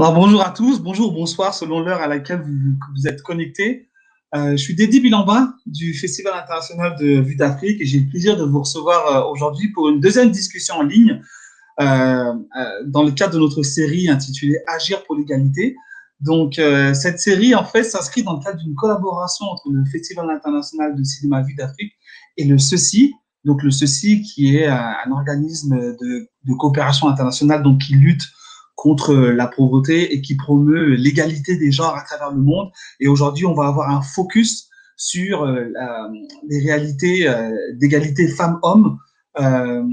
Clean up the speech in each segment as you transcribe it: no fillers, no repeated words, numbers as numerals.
Alors, bonjour à tous, bonjour, bonsoir, selon l'heure à laquelle vous êtes connectés. Je suis Dédi Bilamba du Festival international de Vue d'Afrique et j'ai le plaisir de vous recevoir aujourd'hui pour une deuxième discussion en ligne dans le cadre de notre série intitulée Agir pour l'égalité. Donc, cette série, en fait, s'inscrit dans le cadre d'une collaboration entre le Festival international de cinéma Vue d'Afrique et le CECI. Donc, le CECI, qui est un organisme de coopération internationale donc, qui lutte contre la pauvreté et qui promeut l'égalité des genres à travers le monde. Et aujourd'hui, on va avoir un focus sur les réalités d'égalité femmes-hommes en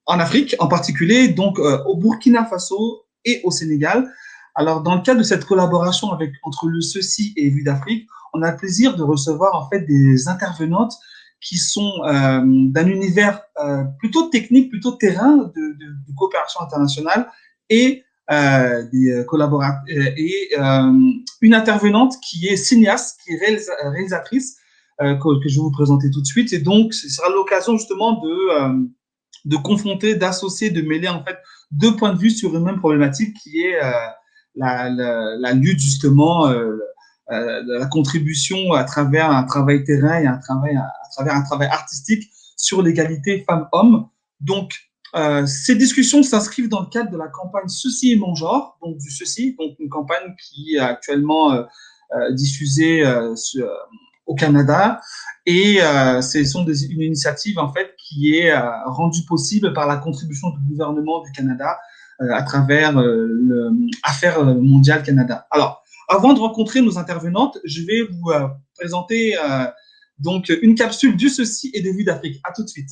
Afrique en particulier, donc au Burkina Faso et au Sénégal. Alors, dans le cadre de cette collaboration entre le CECI et Vue d'Afrique, on a le plaisir de recevoir en fait des intervenantes qui sont d'un univers plutôt technique, plutôt terrain de coopération internationale et des collaborateurs et une intervenante qui est cinéaste, qui est réalisatrice, que je vais vous présenter tout de suite. Et donc, ce sera l'occasion justement de confronter, d'associer, de mêler en fait deux points de vue sur une même problématique qui est la lutte justement, la contribution à travers un travail terrain et à travers un travail artistique sur l'égalité femmes-hommes. Donc, ces discussions s'inscrivent dans le cadre de la campagne Ceci est mon genre, donc du Ceci, donc une campagne qui est actuellement diffusée au Canada. Et ce sont une initiative en fait qui est rendue possible par la contribution du gouvernement du Canada à travers l'Affaires mondiale Canada. Alors, avant de rencontrer nos intervenantes, je vais vous présenter donc une capsule du Ceci et de Vue d'Afrique. À tout de suite.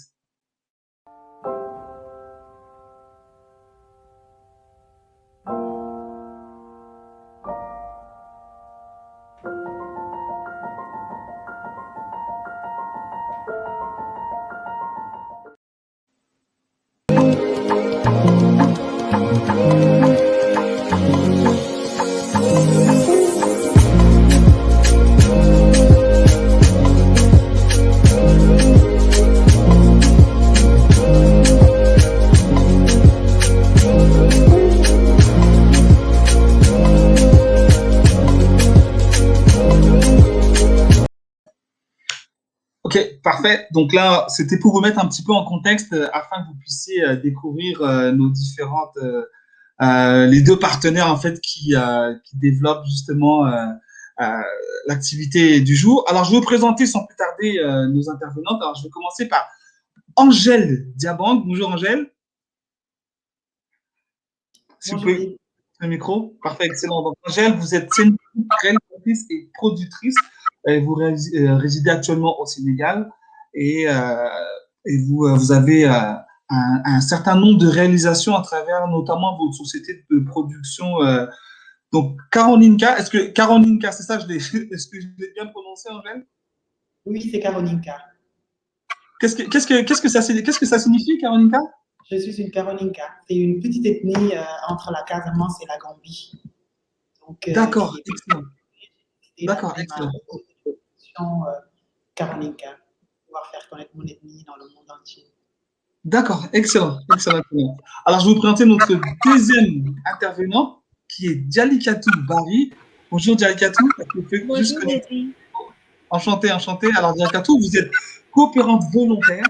Ok, parfait. Donc là, c'était pour vous mettre un petit peu en contexte afin que vous puissiez découvrir nos différentes, les deux partenaires en fait qui développent justement euh, l'activité du jour. Alors, je vais vous présenter sans plus tarder nos intervenantes. Alors, je vais commencer par Angèle Diabang. Bonjour Angèle. Si vous pouvez le micro. Parfait, excellent. Donc, Angèle, vous êtes réalisatrice et productrice. Vous résidez actuellement au Sénégal et, vous avez un certain nombre de réalisations à travers notamment votre société de production. Donc, Karolinka, Karolinka, c'est ça, est-ce que je l'ai bien prononcé, Angèle? Oui, c'est Karolinka. Qu'est-ce que ça signifie, Karolinka? Je suis une Karolinka. C'est une petite ethnie entre la Casamance et la Gambie. D'accord, excellent. D'accord, excellent. Karolinka, pour pouvoir faire connaître mon ethnie dans le monde entier. D'accord, excellent, excellent. Alors, je vais vous présenter notre deuxième intervenant, qui est Dialikatou Bari. Bonjour Dialikatou. Bonjour Dédi. Enchanté, enchanté. Alors Dialikatou, vous êtes coopérante volontaire,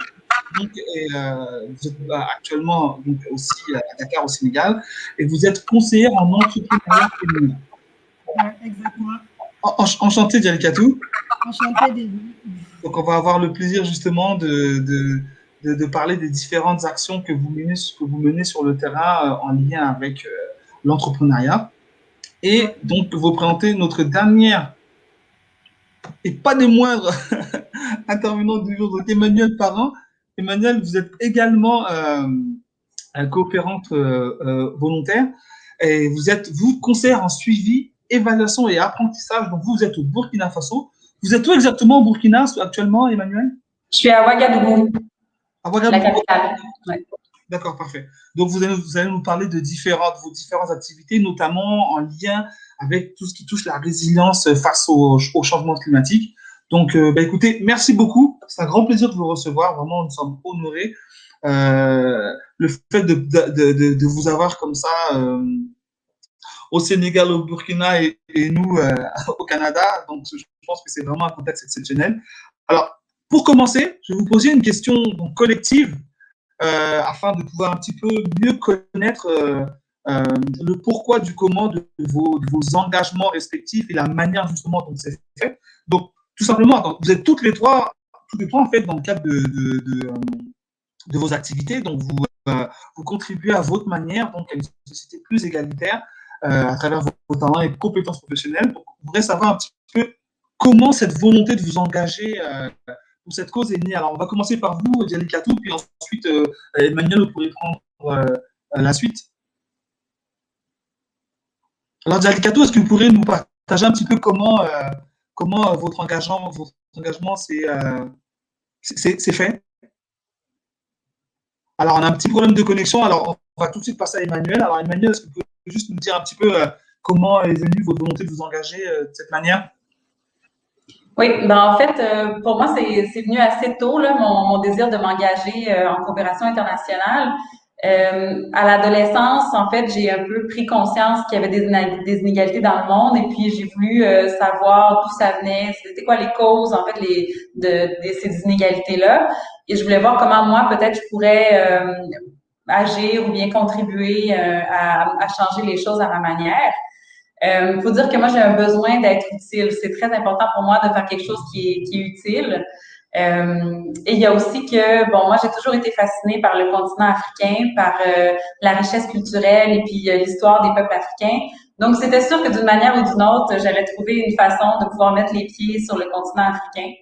donc, vous êtes actuellement donc, aussi à Dakar au Sénégal, et vous êtes conseillère en entrepreneuriat féminin. Exactement. Enchanté Dialikatou. Enchanté Dédi. Donc on va avoir le plaisir justement de parler des différentes actions que vous menez sur le terrain en lien avec l'entrepreneuriat. Et donc, vous présentez notre dernière, et pas des moindres, intervenante du jour, donc Emmanuel Parent. Emmanuel, vous êtes également coopérante volontaire et vous êtes conseillère en suivi, évaluation et apprentissage. Donc, vous êtes au Burkina Faso. Vous êtes où exactement au Burkina actuellement, Emmanuel? Je suis à Ouagadougou. À Ouagadougou. La capitale. Ouais. D'accord, parfait. Donc, vous allez nous parler de vos différentes activités, notamment en lien avec tout ce qui touche la résilience face au changement climatique. Donc, écoutez, merci beaucoup. C'est un grand plaisir de vous recevoir. Vraiment, nous sommes honorés. Le fait de vous avoir comme ça au Sénégal, au Burkina et nous au Canada. Donc, je pense que c'est vraiment un contexte exceptionnel. Alors, pour commencer, je vais vous poser une question donc, collective afin de pouvoir un petit peu mieux connaître le pourquoi du comment de vos engagements respectifs et la manière justement dont c'est fait. Donc, tout simplement, attends, vous êtes toutes les trois en fait dans le cadre de vos activités, donc vous contribuez à votre manière donc à une société plus égalitaire à travers vos talents et compétences professionnelles. Donc, on voudrait savoir un petit peu comment cette volonté de vous engager pour cette cause est née. Alors, on va commencer par vous, Dialy Katou, puis ensuite, Emmanuel, vous pourrez prendre la suite. Alors, Dialy Katou, est-ce que vous pourrez nous partager un petit peu comment votre engagement c'est fait? Alors, on a un petit problème de connexion. Alors, on va tout de suite passer à Emmanuel. Alors, Emmanuel, est-ce que vous pouvez juste nous dire un petit peu comment est venue votre volonté de vous engager de cette manière? Oui, ben en fait, pour moi, c'est venu assez tôt, là, mon désir de m'engager en coopération internationale. À l'adolescence, en fait, j'ai un peu pris conscience qu'il y avait des inégalités dans le monde et puis j'ai voulu savoir d'où ça venait, c'était quoi les causes, en fait, de ces inégalités-là. Et je voulais voir comment moi, peut-être, je pourrais agir ou bien contribuer à changer les choses à ma manière. Faut dire que moi, j'ai un besoin d'être utile. C'est très important pour moi de faire quelque chose qui est utile. Et il y a aussi que, bon, moi, j'ai toujours été fascinée par le continent africain, par la richesse culturelle et puis l'histoire des peuples africains. Donc, c'était sûr que d'une manière ou d'une autre, j'allais trouver une façon de pouvoir mettre les pieds sur le continent africain.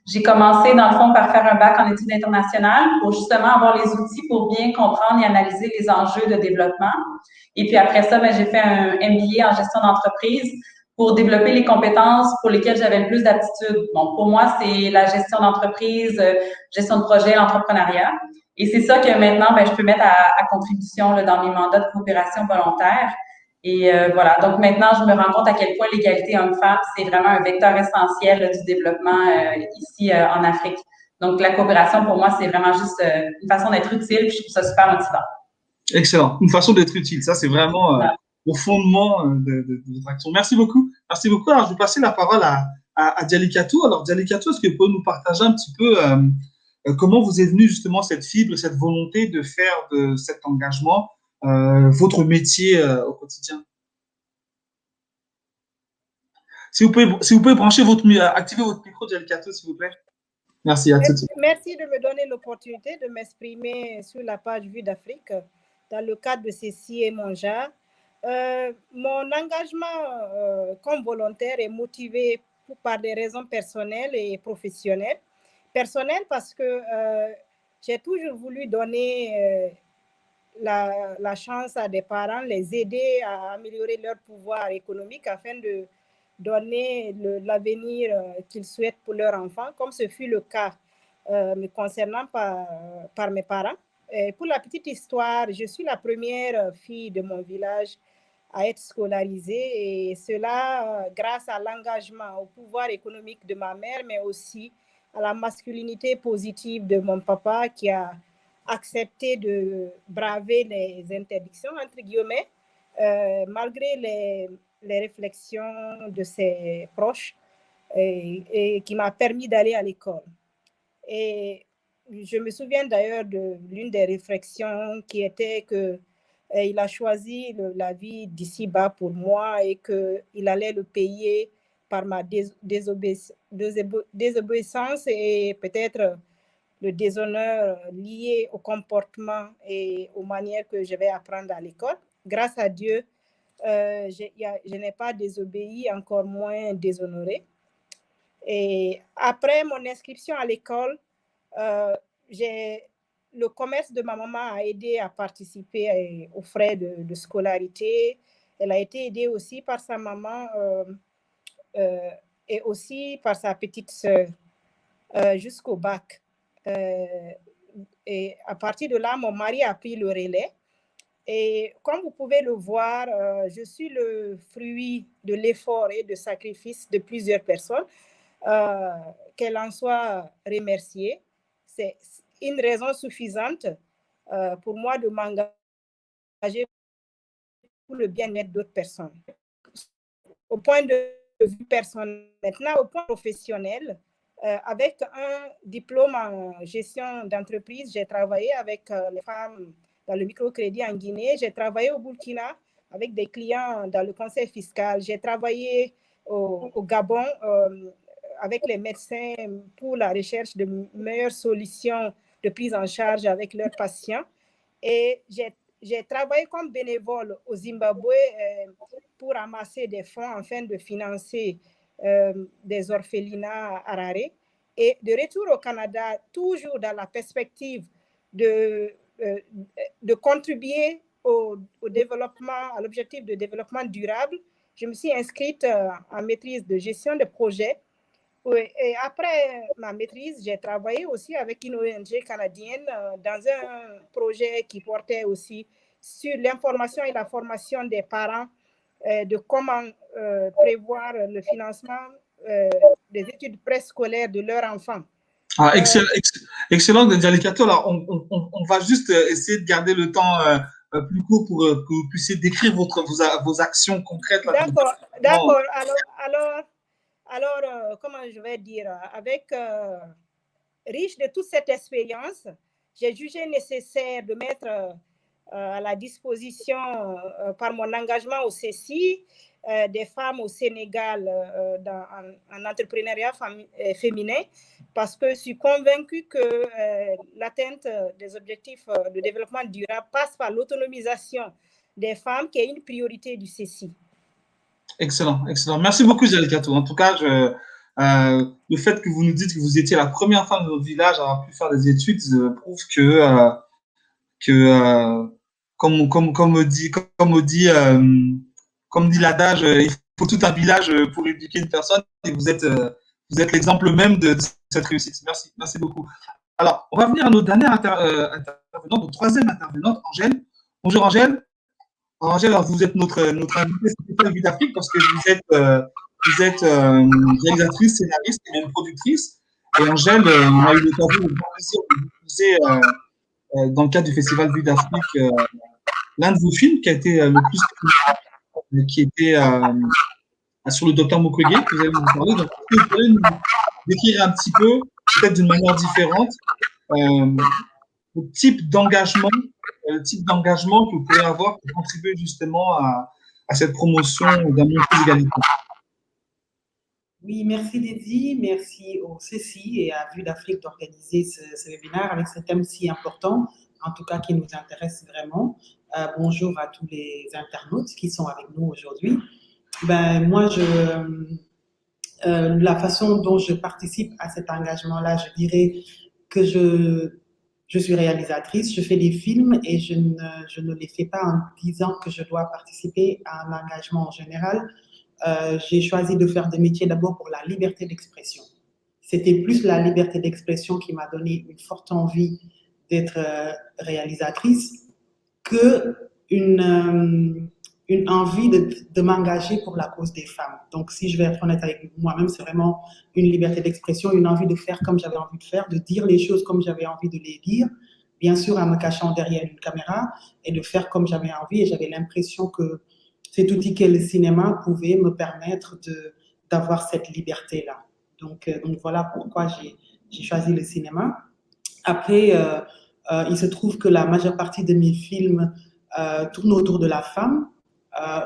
J'ai commencé, dans le fond, par faire un bac en études internationales pour justement avoir les outils pour bien comprendre et analyser les enjeux de développement. Et puis après ça, ben, j'ai fait un MBA en gestion d'entreprise pour développer les compétences pour lesquelles j'avais le plus d'aptitude. Bon, pour moi, c'est la gestion d'entreprise, gestion de projet, l'entrepreneuriat. Et c'est ça que maintenant, ben, je peux mettre à contribution là, dans mes mandats de coopération volontaire. Et voilà, donc maintenant, je me rends compte à quel point l'égalité homme-femme, c'est vraiment un vecteur essentiel là, du développement ici en Afrique. Donc, la coopération, pour moi, c'est vraiment juste une façon d'être utile, puis je trouve ça super motivant. Excellent. Une façon d'être utile. Ça, c'est vraiment Voilà. au fondement de votre action. Merci beaucoup. Merci beaucoup. Alors, je vais passer la parole à Dialy Katou. Alors, Dialy Katou, est-ce que vous pouvez nous partager un petit peu comment vous est venue justement cette fibre, cette volonté de faire de cet engagement votre métier au quotidien? Si vous pouvez activer votre micro, Dialy Katou, s'il vous plaît. Merci, à tout de suite. Merci de me donner l'opportunité de m'exprimer sur la page Vue d'Afrique dans le cadre de Ceci et Monja. Mon engagement comme volontaire est motivé par des raisons personnelles et professionnelles. Personnelles parce que j'ai toujours voulu donner la chance à des parents, les aider à améliorer leur pouvoir économique afin de donner l'avenir qu'ils souhaitent pour leur enfant, comme ce fut le cas me concernant par mes parents. Et pour la petite histoire, je suis la première fille de mon village à être scolarisée et cela grâce à l'engagement, au pouvoir économique de ma mère, mais aussi à la masculinité positive de mon papa qui a accepté de braver les interdictions, entre guillemets, malgré les réflexions de ses proches et qui m'a permis d'aller à l'école. Et je me souviens d'ailleurs de l'une des réflexions qui était que il a choisi la vie d'ici-bas pour moi et qu'il allait le payer par ma désobéissance et peut-être le déshonneur lié au comportement et aux manières que je vais apprendre à l'école. Grâce à Dieu, je n'ai pas désobéi, encore moins déshonoré. Et après mon inscription à l'école, le commerce de ma maman a aidé à participer aux frais de scolarité. Elle a été aidée aussi par sa maman et aussi par sa petite sœur jusqu'au bac. Et à partir de là, mon mari a pris le relais. Et comme vous pouvez le voir, je suis le fruit de l'effort et de sacrifice de plusieurs personnes. Qu'elle en soit remerciée. C'est une raison suffisante pour moi de m'engager pour le bien-être d'autres personnes. Au point de vue personnel, maintenant au point professionnel, avec un diplôme en gestion d'entreprise, j'ai travaillé avec les femmes dans le microcrédit en Guinée, j'ai travaillé au Burkina avec des clients dans le conseil fiscal, j'ai travaillé au Gabon avec les médecins pour la recherche de meilleures solutions de prise en charge avec leurs patients. Et j'ai travaillé comme bénévole au Zimbabwe pour amasser des fonds afin de financer des orphelinats à Harare. Et de retour au Canada, toujours dans la perspective de contribuer au développement, à l'objectif de développement durable, je me suis inscrite en maîtrise de gestion de projet. Et après ma maîtrise, j'ai travaillé aussi avec une ONG canadienne dans un projet qui portait aussi sur l'information et la formation des parents de comment prévoir le financement des études préscolaires de leurs enfants. Ah, excellent, Dialikato. Alors, on va juste essayer de garder le temps plus court pour que vous puissiez décrire vos actions concrètes. D'accord. Alors, comment je vais dire, avec riche de toute cette expérience, j'ai jugé nécessaire de mettre à la disposition, par mon engagement au CECI, des femmes au Sénégal en entrepreneuriat féminin, parce que je suis convaincue que l'atteinte des objectifs de développement durable passe par l'autonomisation des femmes, qui est une priorité du CECI. Excellent. Merci beaucoup, Dialikato. En tout cas, le fait que vous nous dites que vous étiez la première femme de votre village à avoir pu faire des études prouve que comme dit l'adage, il faut tout un village pour éduquer une personne, et vous êtes l'exemple même de cette réussite. Merci beaucoup. Alors, on va venir à notre dernière intervenante, notre troisième intervenante, Angèle. Bonjour, Angèle. Angèle, alors vous êtes notre invitée spéciale Vue d'Afrique parce que vous êtes réalisatrice, scénariste et même productrice. Et Angèle, on a eu l'occasion de plaisir de diffuser dans le cadre du Festival Vue d'Afrique l'un de vos films qui a été le plus qui était sur le docteur Mukwege, que vous allez nous parler. Donc, est-ce que vous pourriez nous décrire un petit peu, peut-être d'une manière différente, le type d'engagement que vous pouvez avoir pour contribuer justement à cette promotion d'un monde plus égalitaire? Oui, merci Dédi, merci au CECI et à Vue d'Afrique d'organiser ce webinaire avec ce thème si important, en tout cas qui nous intéresse vraiment. Bonjour à tous les internautes qui sont avec nous aujourd'hui. Moi, la façon dont je participe à cet engagement-là, je dirais que je suis réalisatrice, je fais des films et je ne les fais pas en disant que je dois participer à un engagement en général. J'ai choisi de faire des métiers d'abord pour la liberté d'expression. C'était plus la liberté d'expression qui m'a donné une forte envie d'être réalisatrice que une envie de m'engager pour la cause des femmes. Donc, si je vais être honnête avec moi-même, c'est vraiment une liberté d'expression, une envie de faire comme j'avais envie de faire, de dire les choses comme j'avais envie de les dire, bien sûr en me cachant derrière une caméra, et de faire comme j'avais envie. Et j'avais l'impression que cet outil qu'est le cinéma pouvait me permettre d'avoir cette liberté-là. Donc voilà pourquoi j'ai choisi le cinéma. Après, il se trouve que la majeure partie de mes films tournent autour de la femme,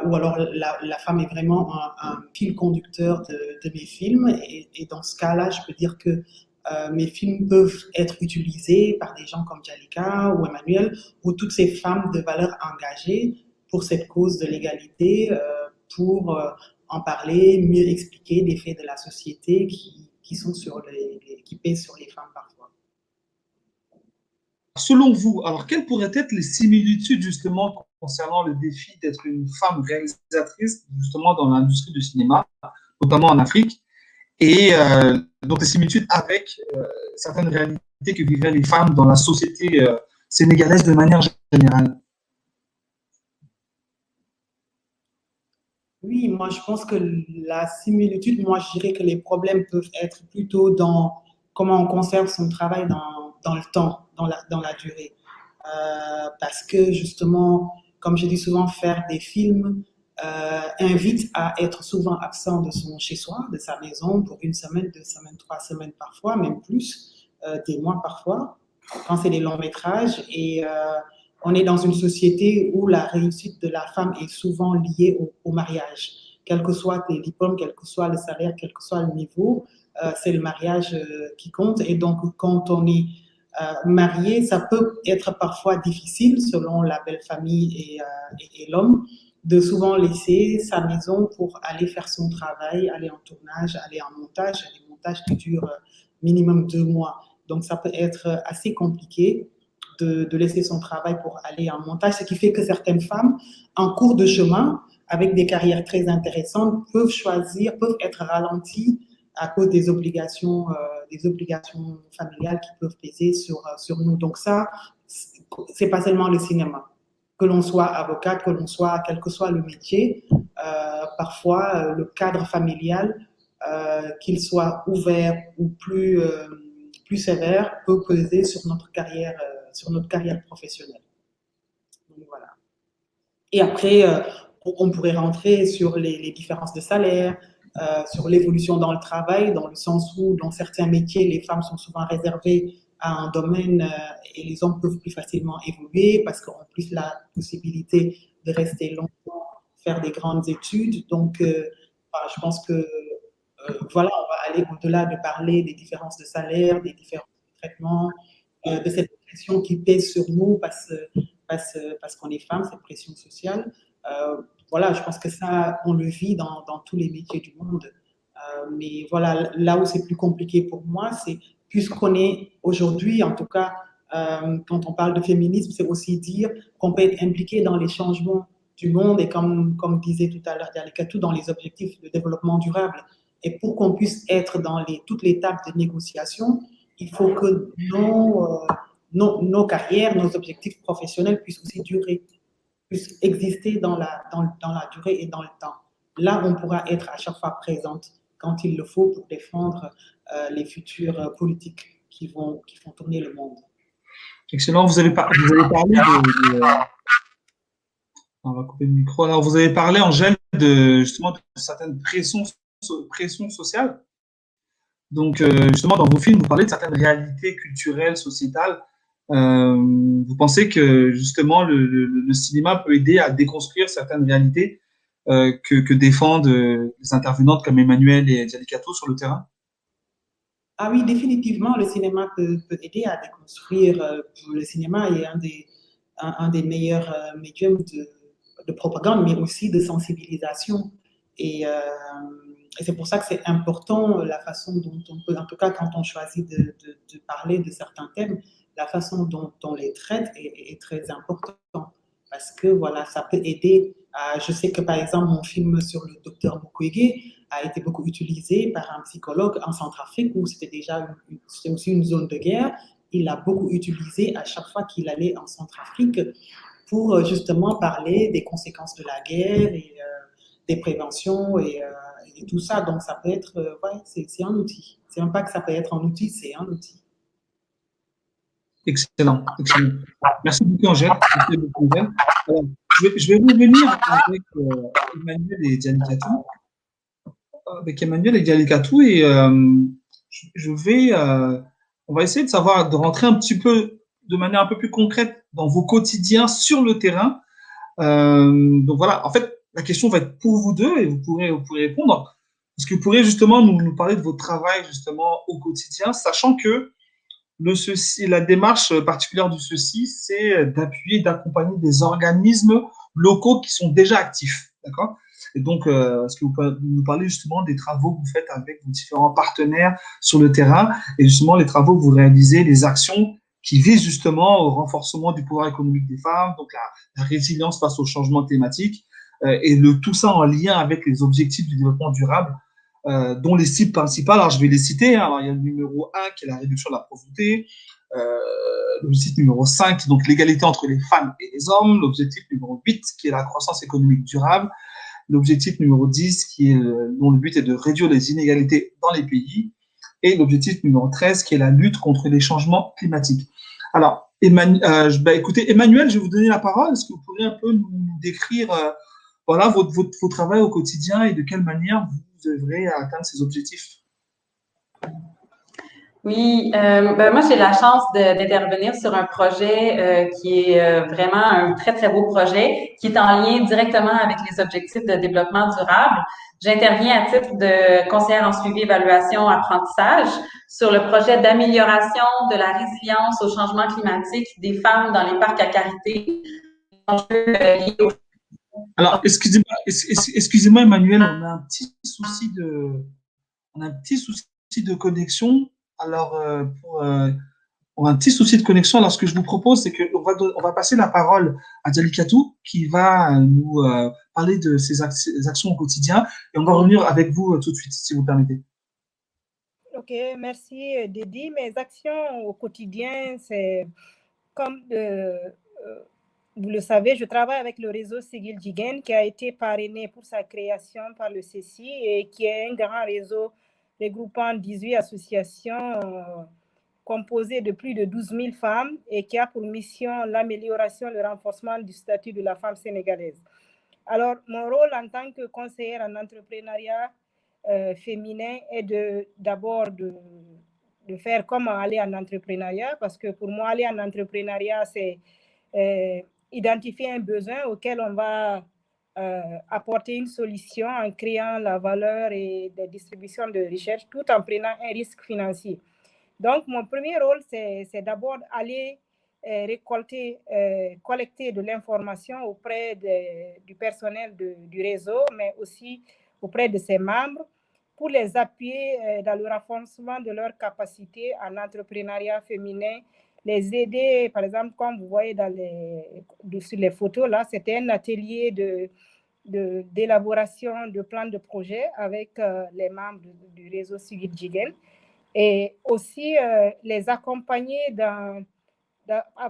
ou alors la femme est vraiment un fil conducteur de mes films. Et dans ce cas-là, je peux dire que mes films peuvent être utilisés par des gens comme Jalika ou Emmanuel, ou toutes ces femmes de valeur engagées pour cette cause de l'égalité, pour en parler, mieux expliquer des faits de la société qui pèsent sur les femmes parfois. Selon vous, alors quelles pourraient être les similitudes justement concernant le défi d'être une femme réalisatrice justement dans l'industrie du cinéma, notamment en Afrique, et donc les similitudes avec certaines réalités que vivaient les femmes dans la société sénégalaise de manière générale? Oui, moi je pense que la similitude, moi je dirais que les problèmes peuvent être plutôt dans comment on conserve son travail dans le temps, dans la durée. Parce que justement, comme je dis souvent, faire des films invite à être souvent absent de son chez-soi, de sa maison, pour 1 semaine, 2 semaines, 3 semaines parfois, même plus, des mois parfois, quand c'est des longs métrages. Et on est dans une société où la réussite de la femme est souvent liée au mariage. Quel que soit tes diplômes, quel que soit le salaire, quel que soit le niveau, c'est le mariage qui compte. Et donc, quand on est marié, ça peut être parfois difficile, selon la belle famille et l'homme, de souvent laisser sa maison pour aller faire son travail, aller en tournage, aller en montage, des montages qui durent minimum 2 mois. Donc, ça peut être assez compliqué de laisser son travail pour aller en montage, ce qui fait que certaines femmes, en cours de chemin, avec des carrières très intéressantes, peuvent être ralenties à cause des obligations familiales qui peuvent peser sur nous. Donc ça, c'est pas seulement le cinéma. Que l'on soit avocate, quel que soit le métier, parfois le cadre familial, qu'il soit ouvert ou plus sévère, peut peser sur notre carrière professionnelle. Donc, voilà. Et après, on pourrait rentrer sur les différences de salaire, sur l'évolution dans le travail, dans le sens où dans certains métiers, les femmes sont souvent réservées à un domaine et les hommes peuvent plus facilement évoluer parce qu'ils ont plus la possibilité de rester longtemps, faire des grandes études. Donc, je pense que voilà, on va aller au-delà de parler des différences de salaire, des différences de traitement, de cette pression qui pèse sur nous parce qu'on est femme, cette pression sociale. Voilà, je pense que ça, on le vit dans tous les métiers du monde. Mais voilà, là où c'est plus compliqué pour moi, c'est puisqu'on est aujourd'hui, en tout cas, quand on parle de féminisme, c'est aussi dire qu'on peut être impliqué dans les changements du monde et comme disait tout à l'heure Diallo Katou, dans les objectifs de développement durable. Et pour qu'on puisse être dans toutes les tables de négociation, il faut que nos carrières, nos objectifs professionnels puissent aussi durer, puissent exister dans la durée et dans le temps. Là, on pourra être à chaque fois présente quand il le faut pour défendre les futures politiques qui vont tourner le monde. Excellent. Vous avez parlé on va couper le micro. Alors, vous avez parlé, Angèle, justement de certaines pressions sociales. Donc, justement, dans vos films, vous parlez de certaines réalités culturelles, sociétales. Vous pensez que, justement, le cinéma peut aider à déconstruire certaines réalités que défendent les intervenantes comme Emmanuelle et Diallo Katou sur le terrain? Ah oui, définitivement, le cinéma peut aider à déconstruire. Le cinéma est un des meilleurs médiums de propagande, mais aussi de sensibilisation. Et c'est pour ça que c'est important la façon dont on peut, en tout cas quand on choisit de parler de certains thèmes, la façon dont on les traite est très important. Parce que voilà, ça peut aider. Je sais que par exemple, mon film sur le docteur Mukwege a été beaucoup utilisé par un psychologue en Centrafrique où c'était aussi une zone de guerre. Il l'a beaucoup utilisé à chaque fois qu'il allait en Centrafrique pour justement parler des conséquences de la guerre et des préventions et tout ça. Donc ça peut être, ouais, c'est un outil. C'est même pas que ça peut être un outil, c'est un outil. Excellent, excellent. Merci beaucoup, Angèle. Merci beaucoup, Angèle. Alors, je vais revenir avec Emmanuelle et Diallo Katou. Et on va essayer de rentrer un petit peu, de manière un peu plus concrète dans vos quotidiens sur le terrain. Donc voilà, en fait, la question va être pour vous deux et vous pourrez répondre. Est-ce que vous pourrez justement nous parler de votre travail justement au quotidien, sachant que la démarche particulière de ceci, c'est d'appuyer, d'accompagner des organismes locaux qui sont déjà actifs, d'accord? Et donc, est-ce que vous pouvez nous parler justement des travaux que vous faites avec vos différents partenaires sur le terrain et justement les travaux que vous réalisez, les actions qui visent justement au renforcement du pouvoir économique des femmes, donc la résilience face au changement climatique, et tout ça en lien avec les objectifs du développement durable, dont les cibles principales, alors je vais les citer, hein. Alors, il y a le numéro 1 qui est la réduction de la pauvreté, l'objectif numéro 5, donc l'égalité entre les femmes et les hommes, l'objectif numéro 8 qui est la croissance économique durable, l'objectif numéro 10 dont le but est de réduire les inégalités dans les pays, et l'objectif numéro 13 qui est la lutte contre les changements climatiques. Alors, Écoutez, Emmanuel, je vais vous donner la parole. Est-ce que vous pourriez un peu nous décrire voilà, votre travail au quotidien et de quelle manière vous œuvrez à atteindre ces objectifs? Oui, ben moi j'ai la chance d'intervenir sur un projet qui est vraiment un très très beau projet qui est en lien directement avec les objectifs de développement durable. J'interviens à titre de conseillère en suivi, évaluation, apprentissage sur le projet d'amélioration de la résilience au changement climatique des femmes dans les parcs à carité. Liés au- Alors, excusez-moi, Emmanuel, on a un petit souci de connexion. Alors, pour un petit souci de connexion, alors ce que je vous propose, c'est on va passer la parole à Jalikatou qui va nous parler de ses actions au quotidien et on va revenir avec vous tout de suite, si vous permettez. Ok, merci Dédi. Mes actions au quotidien, c'est comme vous le savez, je travaille avec le réseau Sigil Jigen qui a été parrainé pour sa création par le CECI et qui est un grand réseau regroupant 18 associations composées de plus de 12 000 femmes et qui a pour mission l'amélioration et le renforcement du statut de la femme sénégalaise. Alors, mon rôle en tant que conseillère en entrepreneuriat féminin est d'abord de faire comment aller en entrepreneuriat, parce que pour moi, aller en entrepreneuriat, c'est identifier un besoin auquel on va apporter une solution en créant la valeur et des distributions de richesse tout en prenant un risque financier. Donc, mon premier rôle, c'est d'abord aller collecter de l'information auprès du personnel du réseau, mais aussi auprès de ses membres pour les appuyer dans le renforcement de leurs capacités en entrepreneuriat féminin, les aider, par exemple, comme vous voyez sur les photos, là, c'était un atelier d'élaboration de plans de projet avec les membres du réseau Sigil Jigen et aussi les accompagner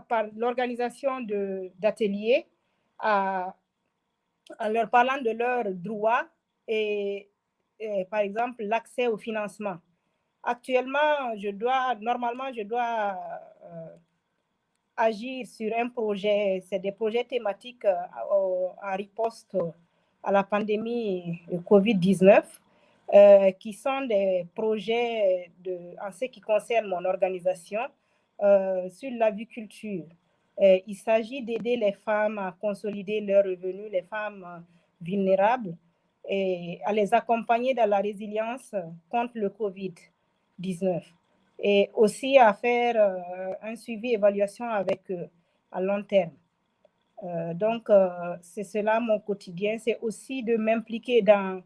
par l'organisation d'ateliers en leur parlant de leurs droits et par exemple, l'accès au financement. Actuellement, normalement, je dois agir sur un projet, c'est des projets thématiques en riposte à la pandémie de COVID-19, qui sont des projets en ce qui concerne mon organisation sur l'aviculture. Il s'agit d'aider les femmes à consolider leurs revenus, les femmes vulnérables, et à les accompagner dans la résilience contre le COVID-19 et aussi à faire un suivi évaluation avec eux à long terme. Donc, c'est cela mon quotidien. C'est aussi de m'impliquer dans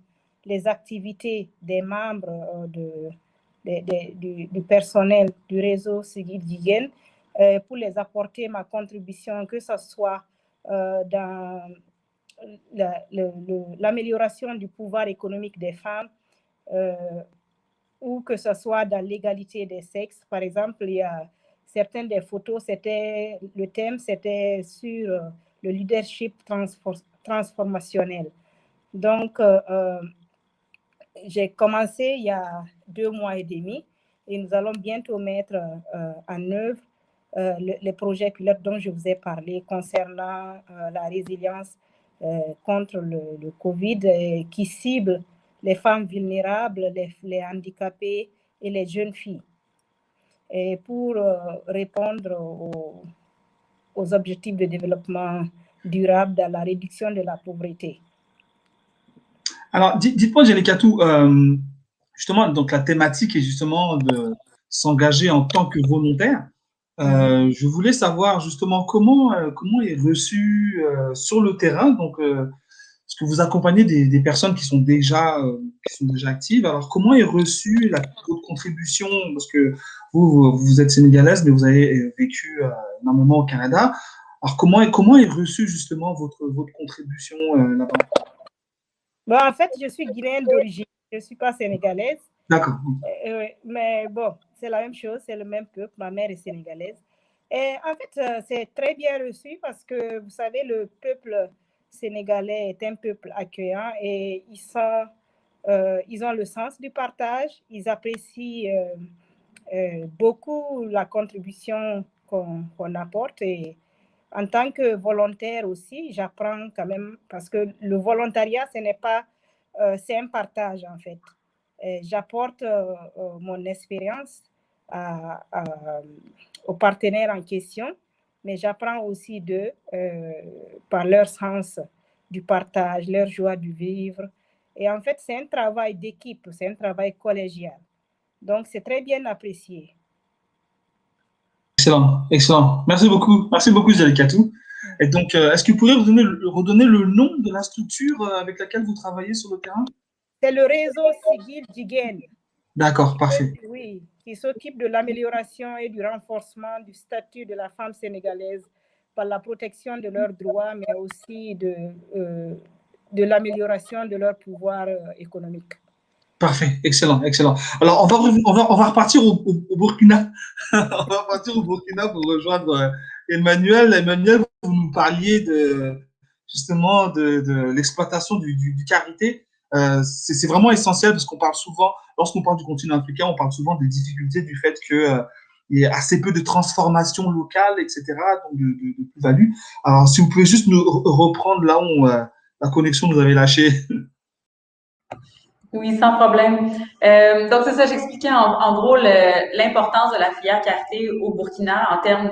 les activités des membres du personnel du réseau Sigil Jigen pour les apporter ma contribution, que ce soit dans l'amélioration du pouvoir économique des femmes ou que ce soit dans l'égalité des sexes. Par exemple, il y a certaines des photos, le thème, c'était sur le leadership transformationnel. Donc, j'ai commencé il y a 2 mois et demi et nous allons bientôt mettre en œuvre les projets pilotes dont je vous ai parlé concernant la résilience contre le COVID qui cible les femmes vulnérables, les handicapés et les jeunes filles, et pour répondre aux objectifs de développement durable dans la réduction de la pauvreté. Alors, dites-moi, Jalikatou, justement, donc la thématique est justement de s'engager en tant que volontaire. Je voulais savoir justement comment est reçu sur le terrain. Donc, parce que vous accompagnez des personnes qui sont déjà actives. Alors, comment est reçue votre contribution? Parce que vous êtes sénégalaise, mais vous avez vécu un moment au Canada. Alors, comment est reçue justement votre contribution là-bas? Bon, en fait, je suis guinéenne d'origine. Je ne suis pas sénégalaise. D'accord. Mais bon, c'est la même chose, c'est le même peuple. Ma mère est sénégalaise. Et en fait, c'est très bien reçu parce que, vous savez, le peuple sénégalais est un peuple accueillant et ils ont le sens du partage. Ils apprécient beaucoup la contribution qu'on apporte. Et en tant que volontaire aussi, j'apprends quand même, parce que le volontariat, ce n'est pas, c'est un partage en fait. J'apporte mon expérience aux partenaires en question, mais j'apprends aussi d'eux par leur sens du partage, leur joie de vivre. Et en fait, c'est un travail d'équipe, c'est un travail collégial. Donc, c'est très bien apprécié. Excellent, excellent. Merci beaucoup, Zalikatou. Et donc, est-ce que vous pourriez redonner le nom de la structure avec laquelle vous travaillez sur le terrain? C'est le réseau Sigil Jigéen. D'accord, parfait. Oui, qui s'occupe de l'amélioration et du renforcement du statut de la femme sénégalaise par la protection de leurs droits, mais aussi de l'amélioration de leur pouvoir économique. Parfait, excellent, excellent. Alors, on va repartir au Burkina. On va repartir au Burkina pour rejoindre Emmanuel. Emmanuel, vous nous parliez justement de l'exploitation du karité. C'est vraiment essentiel parce qu'on parle souvent, lorsqu'on parle du continent africain, on parle souvent des difficultés du fait que il y a assez peu de transformation locale, etc., donc de plus-value. Alors, si vous pouvez juste nous reprendre là où la connexion nous avait lâché. Oui, sans problème. Donc, c'est ça, j'expliquais en gros l'importance de la filière karité au Burkina en termes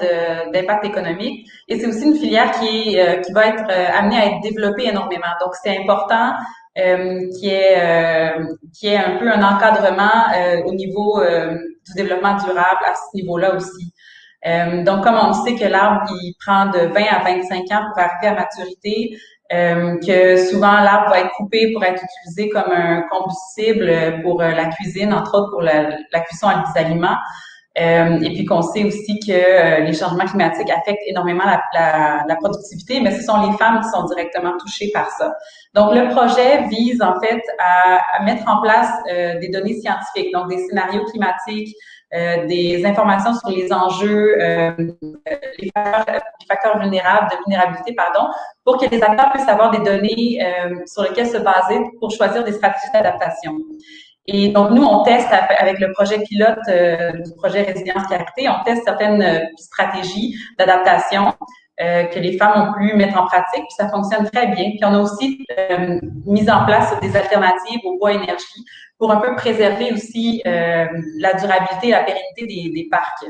d'impact économique. Et c'est aussi une filière qui va être amenée à être développée énormément. Donc, c'est important qu'il y ait un peu un encadrement au niveau du développement durable à ce niveau-là aussi. Donc, comme on sait que l'arbre, il prend de 20 à 25 ans pour arriver à maturité, que souvent l'arbre va être coupé pour être utilisé comme un combustible pour la cuisine, entre autres pour la cuisson des aliments. Et puis qu'on sait aussi que les changements climatiques affectent énormément la productivité, mais ce sont les femmes qui sont directement touchées par ça. Donc, le projet vise en fait à mettre en place des données scientifiques, donc des scénarios climatiques, des informations sur les enjeux, les facteurs vulnérables, de vulnérabilité, pardon, pour que les acteurs puissent avoir des données sur lesquelles se baser pour choisir des stratégies d'adaptation. Et donc, nous, on teste avec le projet pilote du projet Résilience Karité, on teste certaines stratégies d'adaptation que les femmes ont pu mettre en pratique, puis ça fonctionne très bien. Puis on a aussi mis en place des alternatives au bois énergie pour un peu préserver aussi la durabilité et la pérennité des parcs.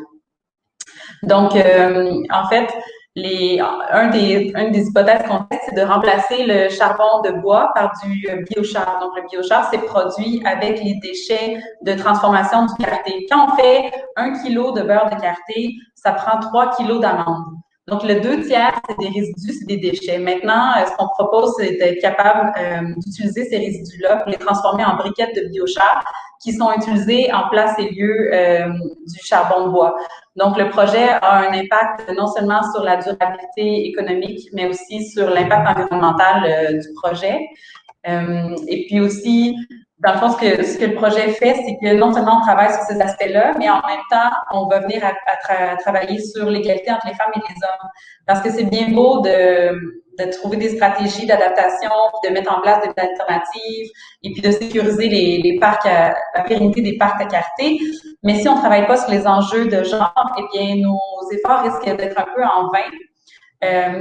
Donc, en fait, une des hypothèses qu'on teste, c'est de remplacer le charbon de bois par du biochar. Donc, le biochar, c'est produit avec les déchets de transformation du karité. Quand on fait 1 kilo de beurre de karité, ça prend 3 kilos d'amandes. Donc, le 2/3, c'est des résidus, c'est des déchets. Maintenant, ce qu'on propose, c'est d'être capable d'utiliser ces résidus-là pour les transformer en briquettes de biochar qui sont utilisées en place et lieu du charbon de bois. Donc, le projet a un impact non seulement sur la durabilité économique, mais aussi sur l'impact environnemental du projet. Et puis aussi, dans le fond, ce que le projet fait, c'est que non seulement on travaille sur ces aspects-là, mais en même temps, on va venir à travailler sur l'égalité entre les femmes et les hommes. Parce que c'est bien beau de trouver des stratégies d'adaptation, puis de mettre en place des alternatives, et puis de sécuriser les parcs, la pérennité des parcs à karité. Mais si on ne travaille pas sur les enjeux de genre, eh bien, nos efforts risquent d'être un peu en vain.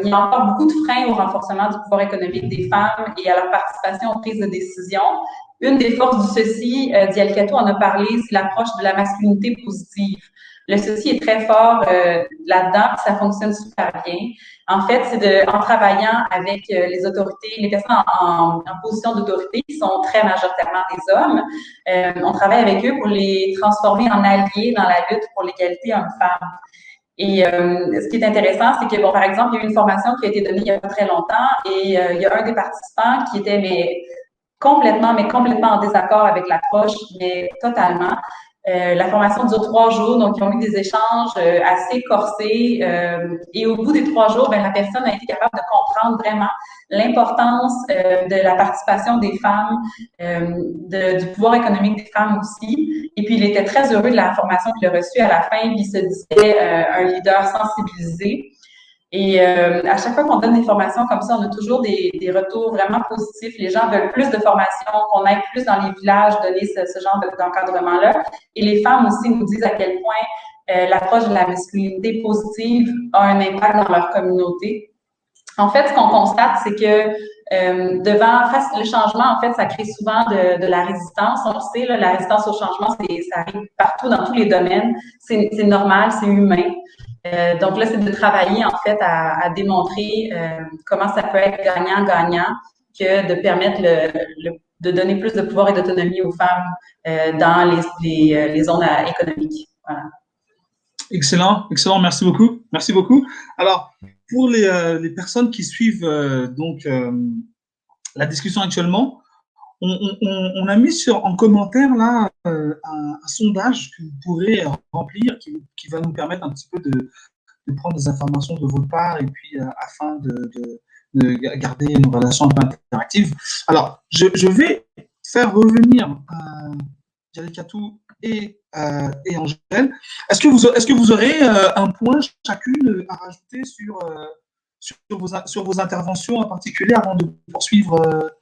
Il y a encore beaucoup de freins au renforcement du pouvoir économique des femmes et à leur participation aux prises de décision. Une des forces du ceci, Dialcato en a parlé, c'est l'approche de la masculinité positive. Le ceci est très fort là-dedans, ça fonctionne super bien. En fait, c'est en travaillant avec les autorités, les personnes en position d'autorité qui sont très majoritairement des hommes, on travaille avec eux pour les transformer en alliés dans la lutte pour l'égalité homme-femme. Et ce qui est intéressant, c'est que, bon, par exemple, il y a eu une formation qui a été donnée il n'y a pas très longtemps et il y a un des participants qui était complètement en désaccord avec l'approche, mais totalement. La formation dure 3 jours, donc ils ont eu des échanges assez corsés. Et au bout des 3 jours, ben, la personne a été capable de comprendre vraiment l'importance de la participation des femmes, du pouvoir économique des femmes aussi. Et puis, il était très heureux de la formation qu'il a reçue à la fin, puis il se disait un leader sensibilisé. Et à chaque fois qu'on donne des formations comme ça, on a toujours des retours vraiment positifs. Les gens veulent plus de formations, qu'on aille plus dans les villages donner ce genre d'encadrement-là. Et les femmes aussi nous disent à quel point l'approche de la masculinité positive a un impact dans leur communauté. En fait, ce qu'on constate, c'est que face le changement, en fait, ça crée souvent de la résistance. On le sait, là, la résistance au changement, ça arrive partout dans tous les domaines. C'est normal, c'est humain. Donc là, c'est de travailler, en fait, à démontrer comment ça peut être gagnant-gagnant que de permettre de donner plus de pouvoir et d'autonomie aux femmes dans les zones économiques. Voilà. Excellent, excellent, merci beaucoup. Merci beaucoup. Alors, pour les personnes qui suivent la discussion actuellement, on a mis en commentaire là un sondage que vous pourrez remplir qui va nous permettre un petit peu de prendre des informations de votre part et puis afin de garder une relation un peu interactive. Alors, je vais faire revenir Jalikatou et Angèle. Est-ce que vous aurez un point chacune à rajouter sur vos interventions en particulier avant de poursuivre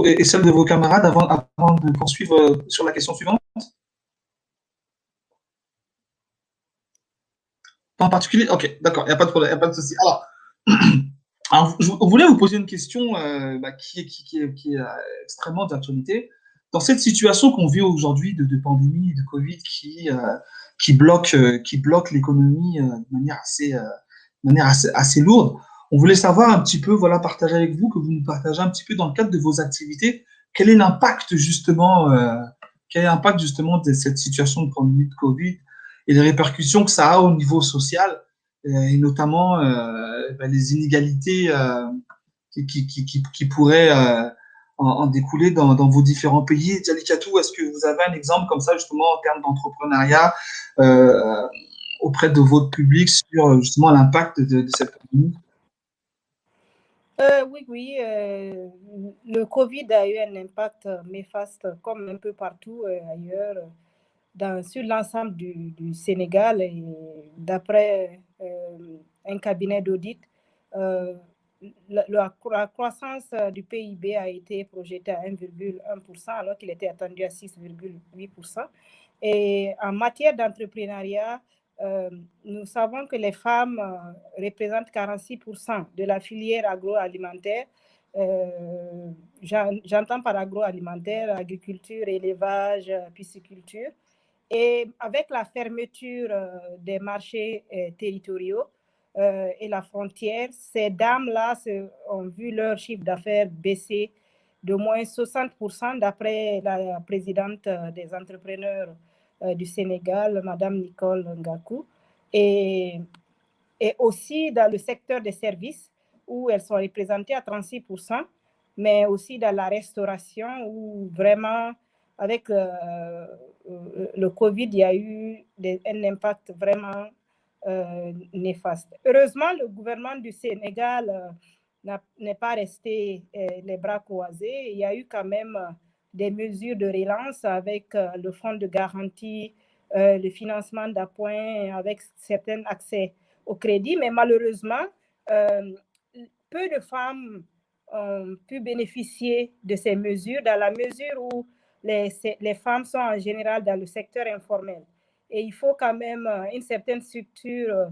et celle de vos camarades avant de poursuivre sur la question suivante? Pas en particulier? Ok, d'accord, il n'y a pas de problème, il n'y a pas de souci. Alors, je voulais vous poser une question qui est extrêmement d'actualité. Dans cette situation qu'on vit aujourd'hui de pandémie, de Covid qui bloque l'économie de manière assez lourde, on voulait savoir un petit peu, voilà, partager avec vous, que vous nous partagez un petit peu dans le cadre de vos activités, quel est l'impact justement de cette situation de pandémie de Covid et les répercussions que ça a au niveau social et notamment les inégalités qui pourraient en découler dans vos différents pays. Jalikatou, est-ce que vous avez un exemple comme ça justement en termes d'entrepreneuriat auprès de votre public sur justement l'impact de cette pandémie? Oui. Le Covid a eu un impact néfaste, comme un peu partout ailleurs, sur l'ensemble du Sénégal. Et d'après un cabinet d'audit, la croissance du PIB a été projetée à 1,1%, alors qu'il était attendu à 6,8%. Et en matière d'entrepreneuriat, nous savons que les femmes représentent 46% de la filière agroalimentaire. J'entends par agroalimentaire, agriculture, élevage, pisciculture. Et avec la fermeture des marchés territoriaux et la frontière, ces dames-là ont vu leur chiffre d'affaires baisser de moins 60% d'après la présidente des entrepreneurs du Sénégal, Madame Nicole Ngakou, et aussi dans le secteur des services où elles sont représentées à 36%, mais aussi dans la restauration où vraiment, avec le Covid, il y a eu un impact vraiment néfaste. Heureusement, le gouvernement du Sénégal n'est pas resté les bras croisés. Il y a eu quand même des mesures de relance avec le fonds de garantie, le financement d'appoint, avec certains accès au crédit, mais malheureusement, peu de femmes ont pu bénéficier de ces mesures dans la mesure où les femmes sont en général dans le secteur informel. Et il faut quand même une certaine structure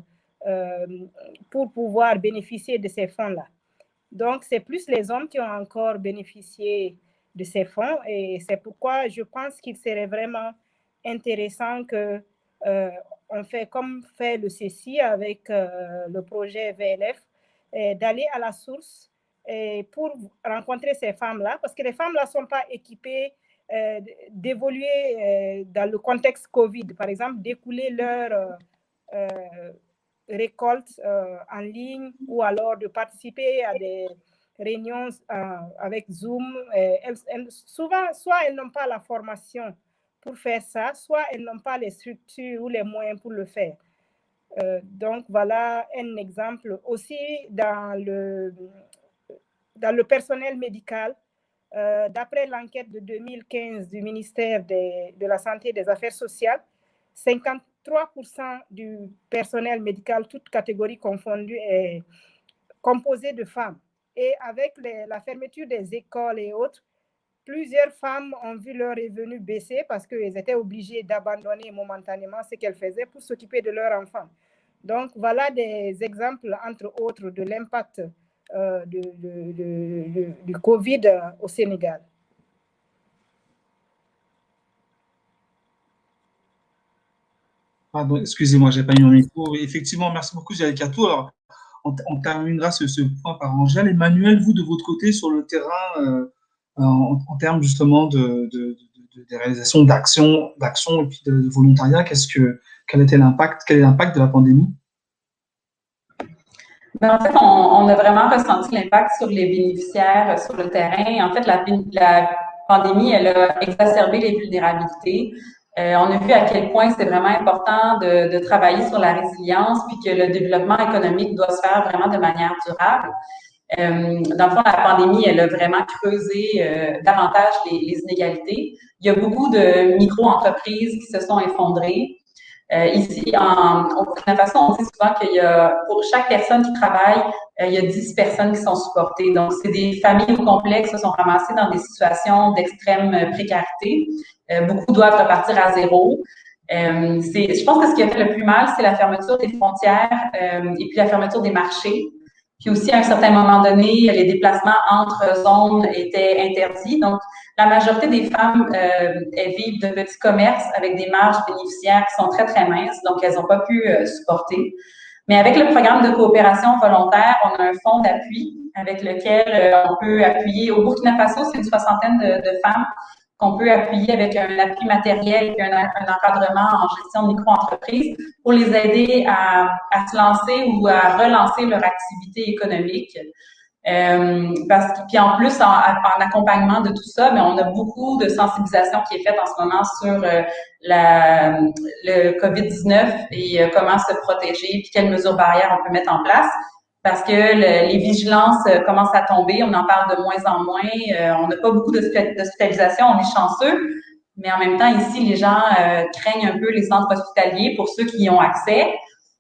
pour pouvoir bénéficier de ces fonds-là. Donc, c'est plus les hommes qui ont encore bénéficié de ces fonds et c'est pourquoi je pense qu'il serait vraiment intéressant que on fait comme fait le CECI avec le projet VLF, d'aller à la source pour rencontrer ces femmes-là, parce que les femmes-là ne sont pas équipées d'évoluer dans le contexte Covid, par exemple, d'écouler leur récolte en ligne ou alors de participer à des réunions avec Zoom. Souvent, soit elles n'ont pas la formation pour faire ça, soit elles n'ont pas les structures ou les moyens pour le faire. Donc, voilà un exemple. Aussi, dans le personnel médical, d'après l'enquête de 2015 du ministère de la Santé et des Affaires sociales, 53% du personnel médical, toutes catégories confondues, est composé de femmes. Et avec la fermeture des écoles et autres, plusieurs femmes ont vu leurs revenus baisser parce qu'elles étaient obligées d'abandonner momentanément ce qu'elles faisaient pour s'occuper de leurs enfants. Donc, voilà des exemples, entre autres, de l'impact du Covid au Sénégal. Pardon, excusez-moi, j'ai pas mis mon micro. Effectivement, merci beaucoup, Jalikatou. Alors, on terminera ce point par Angèle. Emmanuel, vous, de votre côté, sur le terrain, en termes justement des réalisations d'actions et puis de volontariat, quel est l'impact de la pandémie? Ben, en fait, on a vraiment ressenti l'impact sur les bénéficiaires sur le terrain. En fait, la pandémie, elle a exacerbé les vulnérabilités. On a vu à quel point c'est vraiment important de travailler sur la résilience, puis que le développement économique doit se faire vraiment de manière durable. Dans le fond, la pandémie, elle a vraiment creusé davantage les inégalités. Il y a beaucoup de micro-entreprises qui se sont effondrées. Ici, au Burkina Faso, on dit souvent qu'il y a, pour chaque personne qui travaille, il y a 10 personnes qui sont supportées. Donc, c'est des familles au complet qui se sont ramassées dans des situations d'extrême précarité. Beaucoup doivent repartir à zéro. Je pense que ce qui a fait le plus mal, c'est la fermeture des frontières et puis la fermeture des marchés. Puis aussi, à un certain moment donné, les déplacements entre zones étaient interdits. Donc, la majorité des femmes, elles vivent de petits commerces avec des marges bénéficiaires qui sont très, très minces. Donc, elles n'ont pas pu supporter. Mais avec le programme de coopération volontaire, on a un fonds d'appui avec lequel on peut appuyer. Au Burkina Faso, c'est une soixantaine de femmes qu'on peut appuyer avec un appui matériel et un encadrement en gestion de micro-entreprise pour les aider à se lancer ou à relancer leur activité économique. Puis en plus, en accompagnement de tout ça, mais on a beaucoup de sensibilisation qui est faite en ce moment sur le COVID-19 et comment se protéger, puis quelles mesures barrières on peut mettre en place. Parce que les vigilances commencent à tomber, on en parle de moins en moins, on n'a pas beaucoup d'hospitalisation, on est chanceux, mais en même temps, ici, les gens craignent un peu les centres hospitaliers pour ceux qui y ont accès.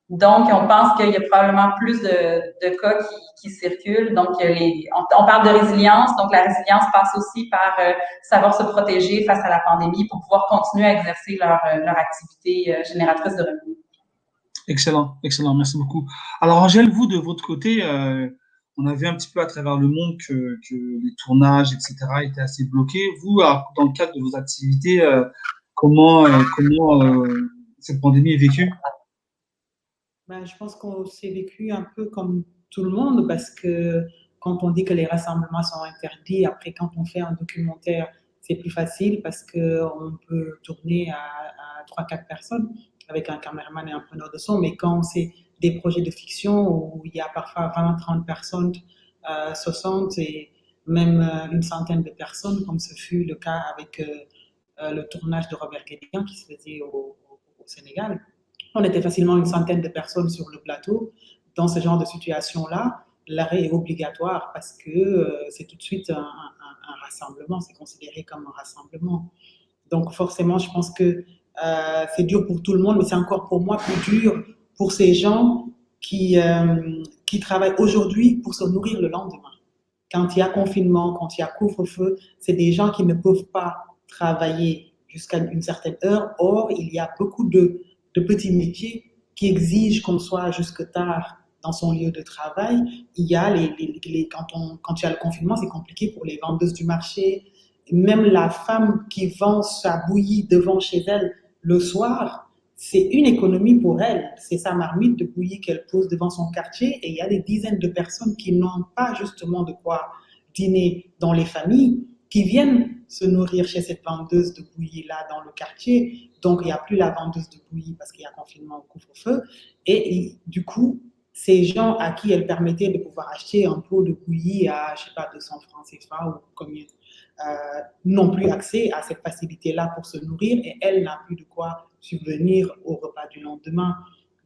Donc, on pense qu'il y a probablement plus de cas qui circulent. Donc, on parle de résilience. Donc, la résilience passe aussi par savoir se protéger face à la pandémie pour pouvoir continuer à exercer leur activité génératrice de revenus. Excellent, excellent, merci beaucoup. Alors, Angèle, vous, de votre côté, on a vu un petit peu à travers le monde que les tournages, etc., étaient assez bloqués. Vous, dans le cadre de vos activités, comment cette pandémie est vécue? Ben, je pense qu'on s'est vécu un peu comme tout le monde parce que quand on dit que les rassemblements sont interdits, après quand on fait un documentaire, c'est plus facile parce qu'on peut tourner à 3-4 personnes avec un caméraman et un preneur de son, mais quand c'est des projets de fiction où il y a parfois 20-30 personnes, 60 et même une centaine de personnes, comme ce fut le cas avec le tournage de Robert Guédiguian qui se faisait au Sénégal. On était facilement une centaine de personnes sur le plateau. Dans ce genre de situation-là, l'arrêt est obligatoire parce que c'est tout de suite un rassemblement, c'est considéré comme un rassemblement. Donc forcément, je pense que c'est dur pour tout le monde, mais c'est encore pour moi plus dur pour ces gens qui travaillent aujourd'hui pour se nourrir le lendemain. Quand il y a confinement, quand il y a couvre-feu, c'est des gens qui ne peuvent pas travailler jusqu'à une certaine heure. Or, il y a beaucoup de petits métiers qui exigent qu'on soit jusque tard dans son lieu de travail. Il y a quand il y a le confinement, c'est compliqué pour les vendeuses du marché. Même la femme qui vend sa bouillie devant chez elle le soir, c'est une économie pour elle. C'est sa marmite de bouillie qu'elle pose devant son quartier et il y a des dizaines de personnes qui n'ont pas justement de quoi dîner dans les familles, qui viennent se nourrir chez cette vendeuse de bouillie-là dans le quartier. Donc, il n'y a plus la vendeuse de bouillie parce qu'il y a confinement au couvre-feu. Et du coup, ces gens à qui elle permettait de pouvoir acheter un pot de bouillie à, je sais pas, 200 francs CFA ou combien, n'ont plus accès à cette facilité-là pour se nourrir et elle n'a plus de quoi subvenir au repas du lendemain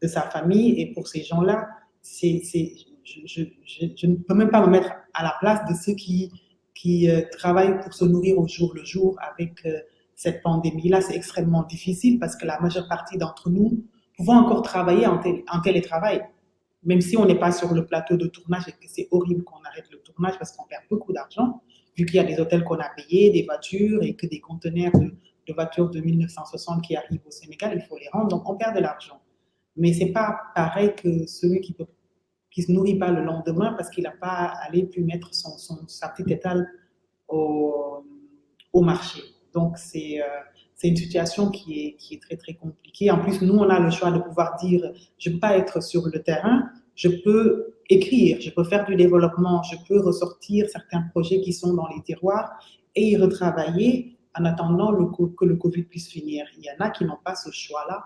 de sa famille. Et pour ces gens-là, je ne peux même pas me mettre à la place de ceux qui travaillent pour se nourrir au jour le jour avec cette pandémie-là. C'est extrêmement difficile parce que la majeure partie d'entre nous pouvons encore travailler en télétravail, même si on n'est pas sur le plateau de tournage et que c'est horrible qu'on arrête le tournage parce qu'on perd beaucoup d'argent. vu qu'il y a des hôtels qu'on a payés, des voitures et que des conteneurs de voitures de 1960 qui arrivent au Sénégal, il faut les rendre, donc on perd de l'argent. Mais c'est pas pareil que celui qui se nourrit pas le lendemain parce qu'il n'a pas allé pu mettre sa petite étale au marché. Donc c'est une situation qui est très très compliquée. En plus, nous on a le choix de pouvoir dire, je ne peux pas être sur le terrain, je peux écrire, je peux faire du développement, je peux ressortir certains projets qui sont dans les tiroirs et y retravailler en attendant que le Covid puisse finir. Il y en a qui n'ont pas ce choix-là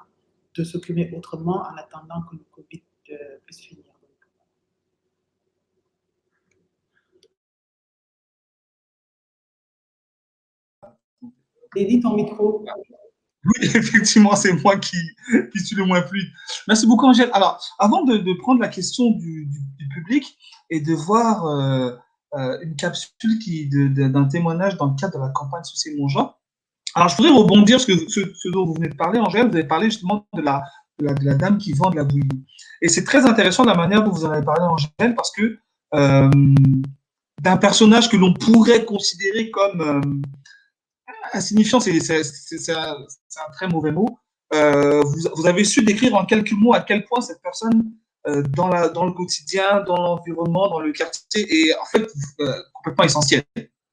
de s'occuper autrement en attendant que le Covid puisse finir. Dédie ton micro. Oui, effectivement, c'est moi qui suis le moins fluide. Merci beaucoup, Angèle. Alors, avant de prendre la question du public et de voir une capsule d'un témoignage dans le cadre de la campagne Souci mon genre, alors je voudrais rebondir sur ce dont vous venez de parler, Angèle. Vous avez parlé justement de la dame qui vend de la bouillie. Et c'est très intéressant la manière dont vous en avez parlé, Angèle, parce que d'un personnage que l'on pourrait considérer comme insignifiant, c'est un très mauvais mot. Vous avez su décrire en quelques mots à quel point cette personne, dans le quotidien, dans l'environnement, dans le quartier, est en fait complètement essentielle.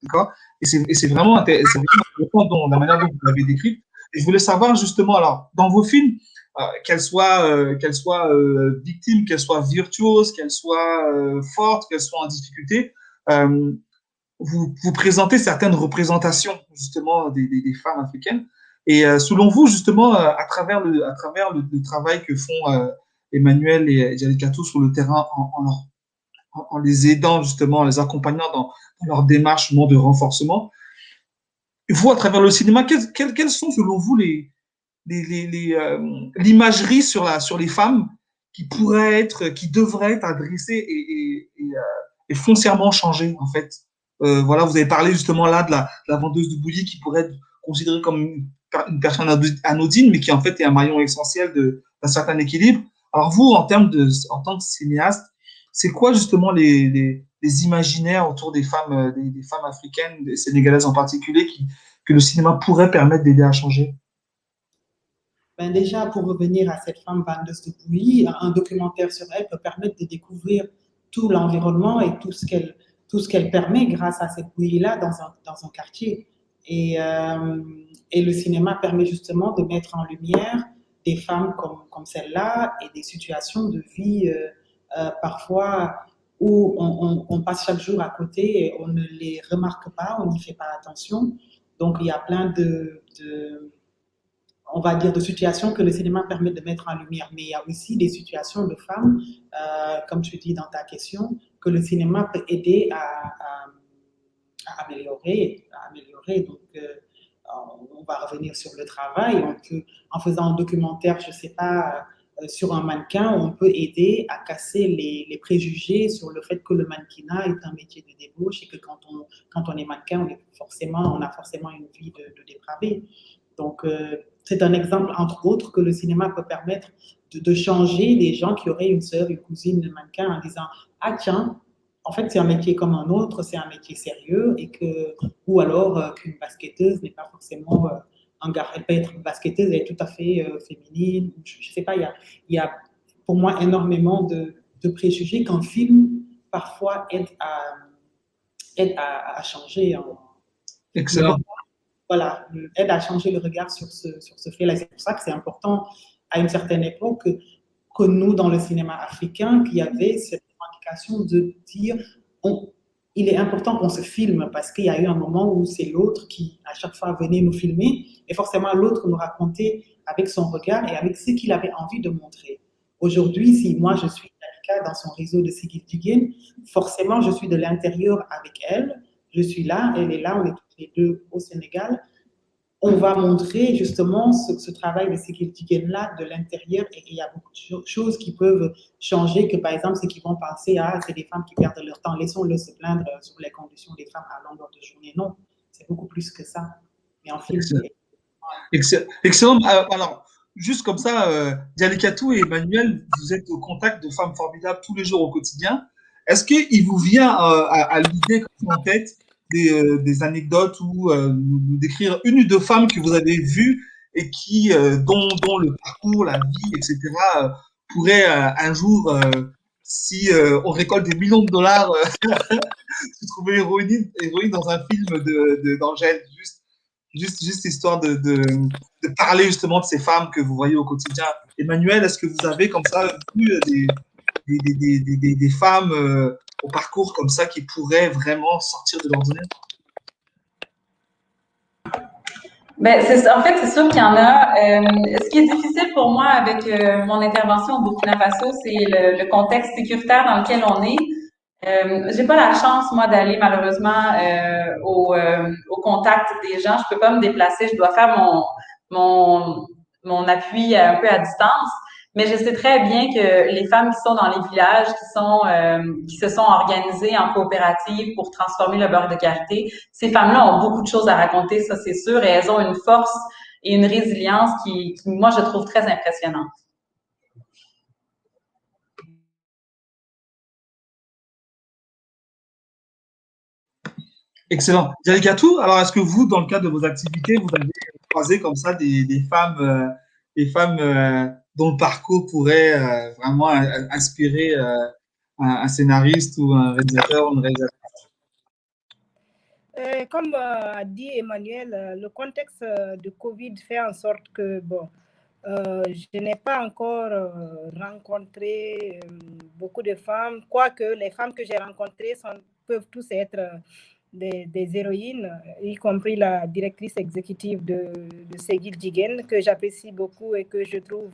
D'accord. Et c'est vraiment intéressant dans la manière dont vous l'avez décrite. Et je voulais savoir justement, alors, dans vos films, qu'elle soit victime, qu'elle soit virtuose, qu'elle soit forte, qu'elle soit en difficulté, vous présentez certaines représentations justement des femmes africaines. Et selon vous, justement, à travers le travail que font Emmanuel et Jalikatou sur le terrain en les aidant justement, en les accompagnant dans leur démarche de renforcement, vous, à travers le cinéma, quelles sont selon vous l'imagerie sur les femmes qui devraient être adressées et foncièrement changées, en fait? Voilà, vous avez parlé justement là de la vendeuse de bouillie qui pourrait être considérée comme une personne anodine, mais qui en fait est un maillon essentiel d'un certain équilibre. Alors vous, en tant que cinéaste, c'est quoi justement les imaginaires autour des femmes africaines, des sénégalaises en particulier, que le cinéma pourrait permettre d'aider à changer? Ben déjà, pour revenir à cette femme vendeuse de bouillie, un documentaire sur elle peut permettre de découvrir tout l'environnement et tout ce qu'elle permet grâce à cette bouillie-là dans un quartier. Et le cinéma permet justement de mettre en lumière des femmes comme celle-là et des situations de vie parfois où on passe chaque jour à côté et on ne les remarque pas, on n'y fait pas attention. Donc, il y a plein on va dire, de situations que le cinéma permet de mettre en lumière. Mais il y a aussi des situations de femmes, comme tu dis dans ta question, que le cinéma peut aider à améliorer. Donc, on va revenir sur le travail. On peut, en faisant un documentaire, je ne sais pas, sur un mannequin, on peut aider à casser les préjugés sur le fait que le mannequinat est un métier de débauche et que quand on est mannequin, on a forcément une vie de dépravé. Donc, c'est un exemple, entre autres, que le cinéma peut permettre de changer des gens qui auraient une sœur, une cousine de mannequin en disant « Ah tiens, en fait, c'est un métier comme un autre, c'est un métier sérieux, ou alors qu'une basketteuse n'est pas forcément un gars. Elle peut être basketteuse, elle est tout à fait féminine. Je ne sais pas, il y a pour moi énormément de préjugés qu'un film, parfois, aide à changer. Excellent. Voilà, aide à changer le regard sur ce fait-là. C'est pour ça que c'est important, à une certaine époque, que nous, dans le cinéma africain, qu'il y avait cette revendication de dire il est important qu'on se filme parce qu'il y a eu un moment où c'est l'autre qui, à chaque fois, venait nous filmer et forcément l'autre nous racontait avec son regard et avec ce qu'il avait envie de montrer. Aujourd'hui, si moi, je suis Dalika dans son réseau de Sigil Jigéen, forcément, je suis de l'intérieur avec elle. Je suis là, elle est là, on est toutes les deux au Sénégal. On va montrer justement ce travail de Sigil Jigéen-là de l'intérieur et il y a beaucoup de choses qui peuvent changer que par exemple ceux qui vont penser c'est des femmes qui perdent leur temps, laissons-le se plaindre sur les conditions des femmes à longueur de journée. Non, c'est beaucoup plus que ça. Mais en fait, excellent. Alors, juste comme ça, Dialikatou et Emmanuel, vous êtes au contact de femmes formidables tous les jours au quotidien. Est-ce qu'il vous vient à l'idée en tête des anecdotes ou nous décrire une ou deux femmes que vous avez vues et dont le parcours, la vie, etc., pourrait un jour, si on récolte des millions de dollars, se trouver héroïne dans un film d'Angèle, juste histoire de parler justement de ces femmes que vous voyez au quotidien. Emmanuel, est-ce que vous avez comme ça vu des femmes au parcours comme ça qui pourraient vraiment sortir de l'ordinaire? Ben, en fait, c'est sûr qu'il y en a. Ce qui est difficile pour moi avec mon intervention au Burkina Faso, c'est le contexte sécuritaire dans lequel on est. J'ai pas la chance, moi, d'aller malheureusement au contact des gens. Je peux pas me déplacer. Je dois faire mon, mon appui un peu à distance. Mais je sais très bien que les femmes qui sont dans les villages, qui se sont organisées en coopérative pour transformer le beurre de karité, ces femmes-là ont beaucoup de choses à raconter, ça c'est sûr, et elles ont une force et une résilience qui moi, je trouve très impressionnante. Excellent. Jalikatou, alors est-ce que vous, dans le cadre de vos activités, vous avez croisé comme ça des femmes dont le parcours pourrait vraiment inspirer un scénariste ou un réalisateur ou une réalisatrice? Comme a dit Emmanuel, le contexte de Covid fait en sorte que, bon, je n'ai pas encore rencontré beaucoup de femmes, quoique les femmes que j'ai rencontrées peuvent tous être des héroïnes, y compris la directrice exécutive de Seguil Jigen, que j'apprécie beaucoup et que je trouve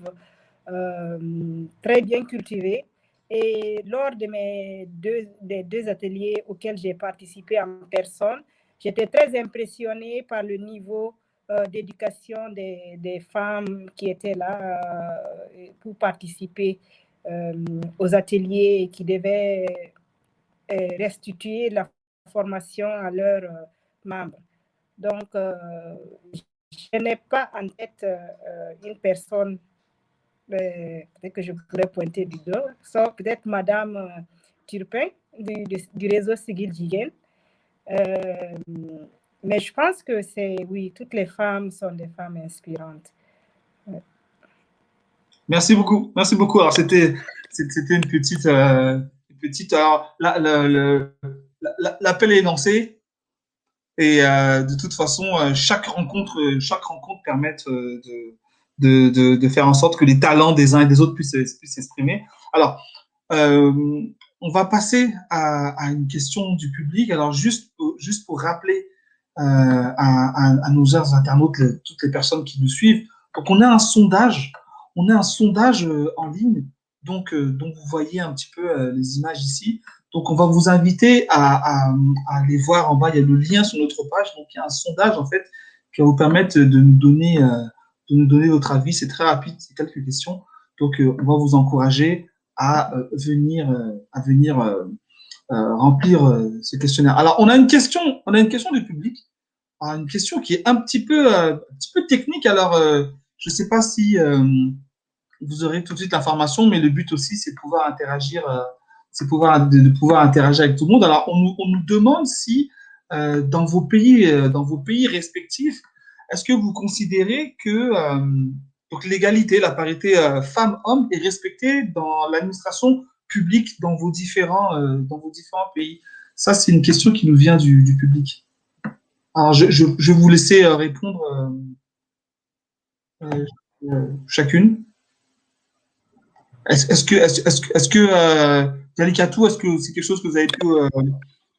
très bien cultivée. Et lors de des deux ateliers auxquels j'ai participé en personne, j'étais très impressionnée par le niveau d'éducation des femmes qui étaient là pour participer aux ateliers et qui devaient restituer la formation à leurs membres. Donc, je n'ai pas en tête une personne peut-être que je pourrais pointer du doigt, sauf peut-être Madame Turpin du réseau Seguil Jigen. Mais je pense que oui, toutes les femmes sont des femmes inspirantes. Merci beaucoup. Merci beaucoup. Alors, c'était une petite. Alors, l'appel est énoncé. Et de toute façon, chaque rencontre permet de faire en sorte que les talents des uns et des autres puissent s'exprimer. Alors, on va passer à une question du public. Alors, juste pour rappeler à nos chers internautes, toutes les personnes qui nous suivent, donc on a un sondage en ligne, donc dont vous voyez un petit peu les images ici. Donc, on va vous inviter à aller voir en bas, il y a le lien sur notre page. Donc, il y a un sondage, en fait, qui va vous permettre de nous donner votre avis. C'est très rapide, c'est quelques questions. Donc, on va vous encourager à venir remplir ce questionnaire. Alors, on a une question du public. Alors, une question qui est un petit peu technique. Alors, je ne sais pas si vous aurez tout de suite l'information, mais le but aussi, c'est de pouvoir interagir de pouvoir interagir avec tout le monde. Alors, on nous demande si dans vos pays respectifs, est-ce que vous considérez que donc l'égalité, la parité femmes-hommes est respectée dans l'administration publique dans vos différents pays? Ça, c'est une question qui nous vient du public. Alors, je vais vous laisser répondre chacune. Est-ce que Jalikatou, est-ce que c'est quelque chose que vous avez pu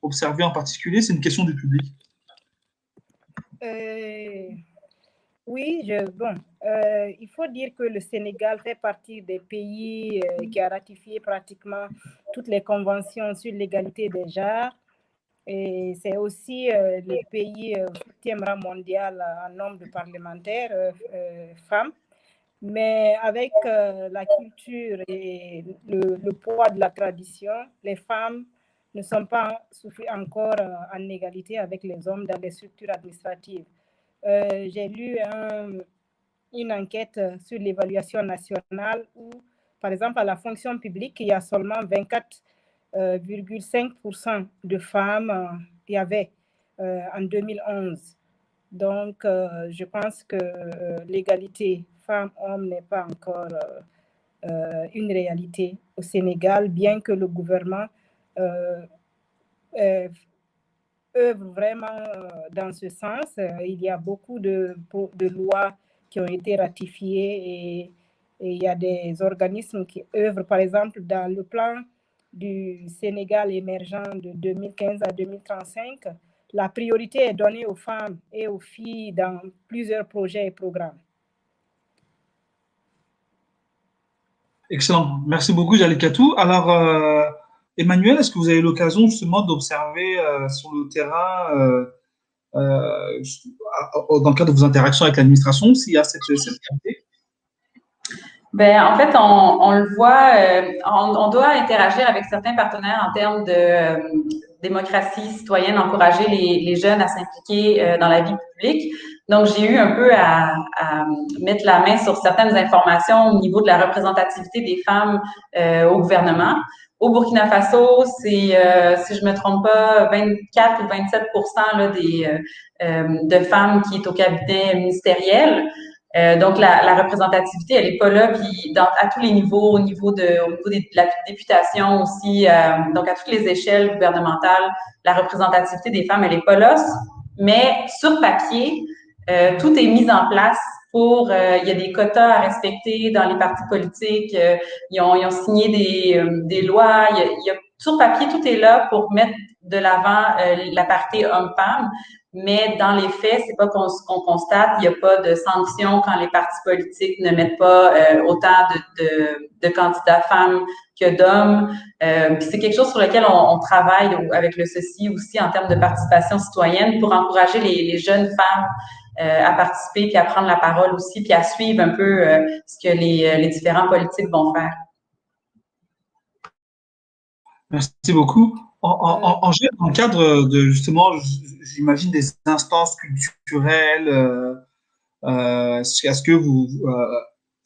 observer en particulier? C'est une question du public. Oui, il faut dire que le Sénégal fait partie des pays qui a ratifié pratiquement toutes les conventions sur l'égalité des genres. Et c'est aussi le pays 8e rang mondial en nombre de parlementaires femmes. Mais avec la culture et le poids de la tradition, les femmes ne sont pas encore en égalité avec les hommes dans les structures administratives. J'ai lu une enquête sur l'évaluation nationale où, par exemple, à la fonction publique, il y a seulement 24,5% de femmes, il y avait en 2011. Donc, je pense que l'égalité femmes-hommes n'est pas encore une réalité au Sénégal, bien que le gouvernement œuvre vraiment dans ce sens. Il y a beaucoup de lois qui ont été ratifiées et il y a des organismes qui œuvrent, par exemple, dans le plan du Sénégal émergent de 2015 à 2035. La priorité est donnée aux femmes et aux filles dans plusieurs projets et programmes. Excellent. Merci beaucoup, Jalikatou. Alors, Emmanuel, est-ce que vous avez eu l'occasion justement d'observer sur le terrain, dans le cadre de vos interactions avec l'administration, s'il y a cette qualité? Ben, en fait, on le voit, on doit interagir avec certains partenaires en termes de démocratie citoyenne, encourager les jeunes à s'impliquer dans la vie publique. Donc, j'ai eu un peu à mettre la main sur certaines informations au niveau de la représentativité des femmes au gouvernement. Au Burkina Faso, c'est, si je me trompe pas, 24 ou 27 là, de femmes qui est au cabinet ministériel. Donc, la représentativité, elle est pas là, puis à tous les niveaux, au niveau de la députation aussi, donc à toutes les échelles gouvernementales, la représentativité des femmes, elle est pas là. Mais sur papier, tout est mis en place pour, il y a des quotas à respecter dans les partis politiques, ils ont signé des lois, sur papier, tout est là pour mettre de l'avant la parité homme-femme. Mais dans les faits, c'est pas qu'on constate, il n'y a pas de sanctions quand les partis politiques ne mettent pas autant de candidats femmes que d'hommes. Puis c'est quelque chose sur lequel on travaille avec le CECI aussi en termes de participation citoyenne pour encourager les jeunes femmes à participer puis à prendre la parole aussi puis à suivre un peu ce que les différents politiques vont faire. Merci beaucoup. Dans le cadre de, justement, j'imagine, des instances culturelles, est-ce que vous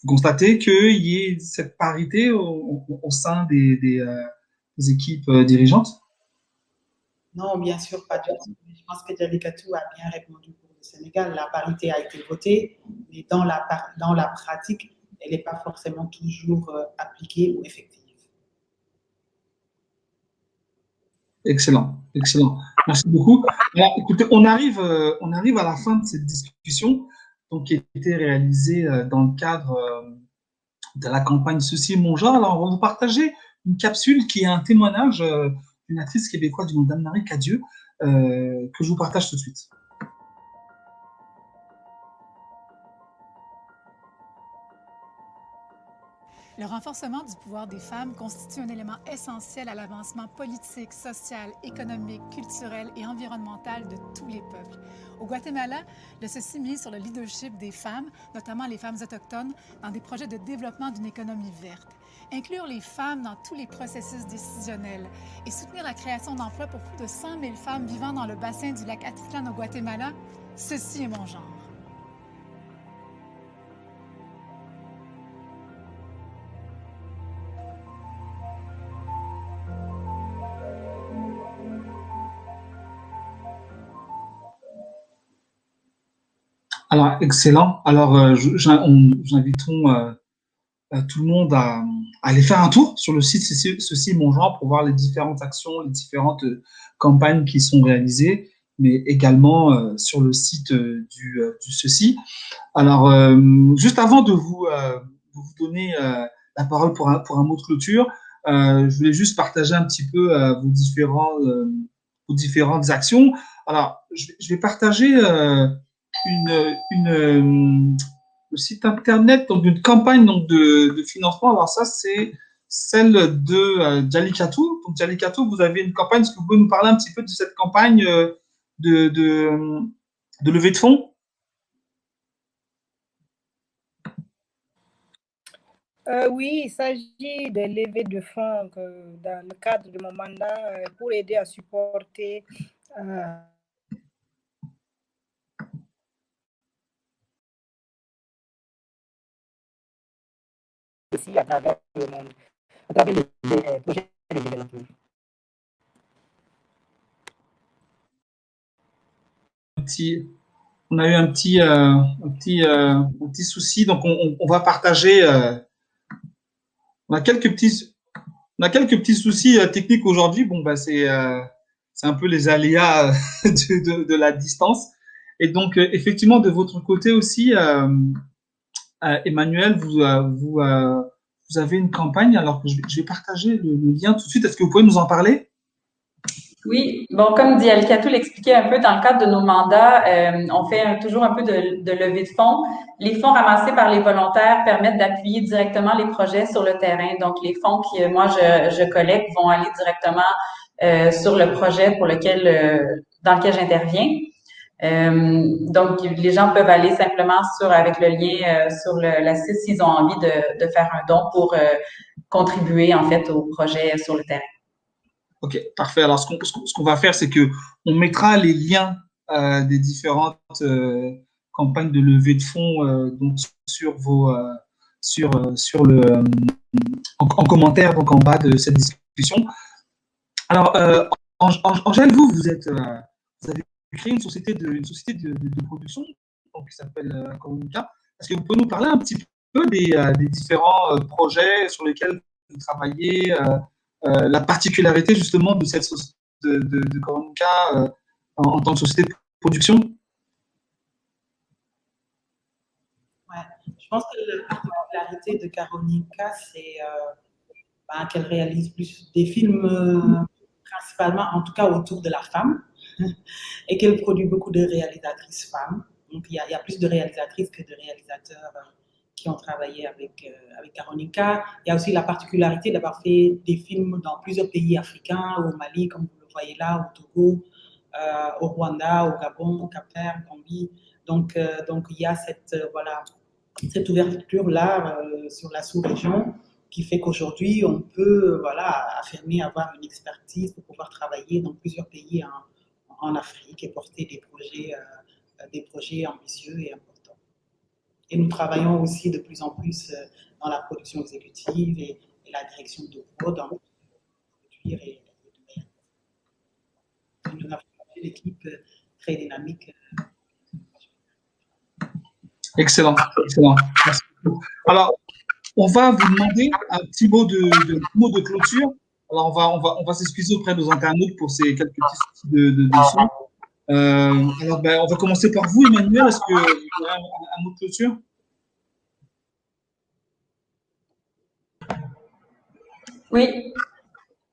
constatez qu'il y ait cette parité au sein des équipes dirigeantes? Non, bien sûr, pas du tout. Je pense que Jalikatou a bien répondu pour le Sénégal. La parité a été votée, mais dans la pratique, elle n'est pas forcément toujours appliquée ou effective. Excellent, excellent. Merci beaucoup. Alors, écoutez, on arrive à la fin de cette discussion, donc, qui a été réalisée dans le cadre de la campagne Ceci est mon genre. Alors, on va vous partager une capsule qui est un témoignage d'une actrice québécoise du nom d'Anne-Marie Cadieux, que je vous partage tout de suite. Le renforcement du pouvoir des femmes constitue un élément essentiel à l'avancement politique, social, économique, culturel et environnemental de tous les peuples. Au Guatemala, le CECI mise sur le leadership des femmes, notamment les femmes autochtones, dans des projets de développement d'une économie verte. Inclure les femmes dans tous les processus décisionnels et soutenir la création d'emplois pour plus de 100 000 femmes vivant dans le bassin du lac Atitlan au Guatemala, ceci est mon genre. Alors, excellent. Alors, nous invitons tout le monde à aller faire un tour sur le site Ceci est mon genre pour voir les différentes actions, les différentes campagnes qui sont réalisées, mais également sur le site du Ceci. Alors, juste avant de vous donner la parole pour un mot de clôture, je voulais juste partager un petit peu vos différentes actions. Alors, je vais partager le site internet donc d'une campagne donc de financement. Alors ça, c'est celle de Jalikatou. Donc Jalikatou, vous avez une campagne. Est-ce que vous pouvez nous parler un petit peu de cette campagne de levée de fonds? Oui, il s'agit de levée de fonds dans le cadre de mon mandat pour aider à supporter ici à travers le monde, à travers les projets de développement. on a eu un petit souci. Donc, on va partager. On a quelques petits soucis techniques aujourd'hui. Bon, bah, c'est un peu les aléas de la distance. Et donc, effectivement, de votre côté aussi, Emmanuel, vous avez une campagne. Alors que je vais partager le lien tout de suite. Est-ce que vous pouvez nous en parler? Oui, bon, comme dit Alikatou l'expliquait un peu dans le cadre de nos mandats, on fait toujours un peu de levée de fonds. Les fonds ramassés par les volontaires permettent d'appuyer directement les projets sur le terrain. Donc, les fonds que moi je collecte vont aller directement sur le projet dans lequel j'interviens. Donc, les gens peuvent aller simplement avec le lien sur la site s'ils ont envie de faire un don pour contribuer en fait au projet sur le terrain. Ok, parfait. Alors, ce qu'on va faire, c'est que on mettra les liens des différentes campagnes de levée de fonds donc sur sur en commentaire donc en bas de cette discussion. Alors, Angèle, vous avez créé une société de production donc, qui s'appelle Coronica. Est-ce que vous pouvez nous parler un petit peu des différents projets sur lesquels vous travaillez? La particularité justement de cette de Coronica en tant que société de production? Ouais. Je pense que la particularité de Coronica, c'est qu'elle réalise plus des films principalement, en tout cas autour de la femme, et qu'elle produit beaucoup de réalisatrices femmes. Donc il y a plus de réalisatrices que de réalisateurs qui ont travaillé avec Coronica. Il y a aussi la particularité d'avoir fait des films dans plusieurs pays africains, au Mali, comme vous le voyez là, au Togo, au Rwanda, au Gabon, au Cap-Vert, Gambie. Donc il y a cette ouverture-là sur la sous-région qui fait qu'aujourd'hui, on peut affirmer avoir une expertise pour pouvoir travailler dans plusieurs pays en Afrique et porter des projets ambitieux et importants. Et nous travaillons aussi de plus en plus dans la production exécutive et la direction de prod, dans produire et nous avons une équipe très dynamique. Excellent, excellent. Merci beaucoup. Alors, on va vous demander un petit mot de clôture. Alors, on va s'excuser auprès de nos internautes pour ces quelques petits soucis de son. Alors, on va commencer par vous, Emmanuel. Est-ce que vous avez un mot de clôture? Oui.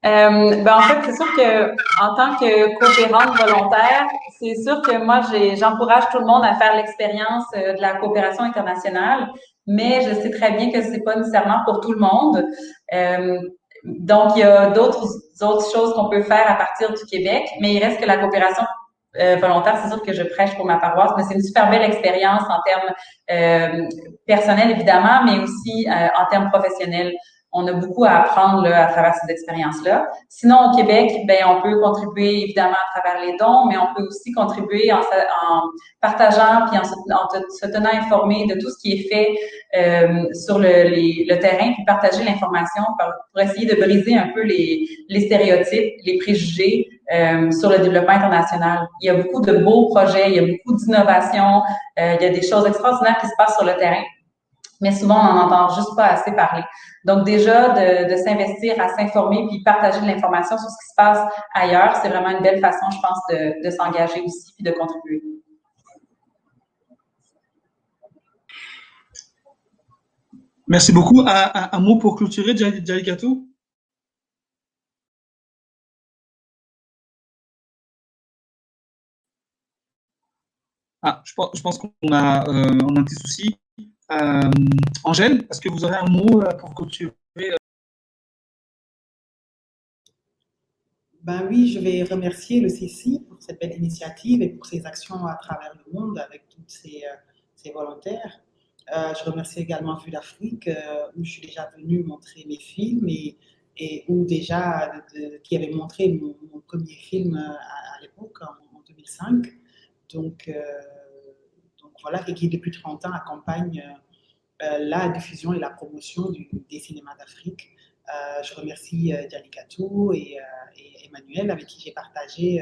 En fait, c'est sûr que en tant que coopérante volontaire, c'est sûr que moi, j'encourage tout le monde à faire l'expérience de la coopération internationale, mais je sais très bien que c'est pas nécessairement pour tout le monde. Donc, il y a d'autres choses qu'on peut faire à partir du Québec, mais il reste que la coopération volontaire, c'est sûr que je prêche pour ma paroisse, mais c'est une super belle expérience en termes personnels, évidemment, mais aussi en termes professionnels. On a beaucoup à apprendre là, à travers ces expériences-là. Sinon, au Québec, on peut contribuer évidemment à travers les dons, mais on peut aussi contribuer en partageant puis en se tenant informé de tout ce qui est fait sur le terrain, puis partager l'information pour essayer de briser un peu les stéréotypes, les préjugés sur le développement international. Il y a beaucoup de beaux projets, il y a beaucoup d'innovations, il y a des choses extraordinaires qui se passent sur le terrain. Mais souvent, on n'en entend juste pas assez parler. Donc, déjà, de s'investir à s'informer puis partager de l'information sur ce qui se passe ailleurs, c'est vraiment une belle façon, je pense, de s'engager aussi puis de contribuer. Merci beaucoup. Un mot pour clôturer, Jalikatou? Je pense qu'on a un petit souci. Angèle, est-ce que vous aurez un mot pour clôturer? Oui, je vais remercier le CICI pour cette belle initiative et pour ses actions à travers le monde avec tous ces volontaires. Je remercie également Vue d'Afrique, où je suis déjà venue montrer mes films et où déjà, qui avait montré mon premier film à l'époque, en 2005. Donc voilà, et qui depuis 30 ans accompagne la diffusion et la promotion des cinémas d'Afrique. Je remercie Jalikatou et Emmanuel avec qui j'ai partagé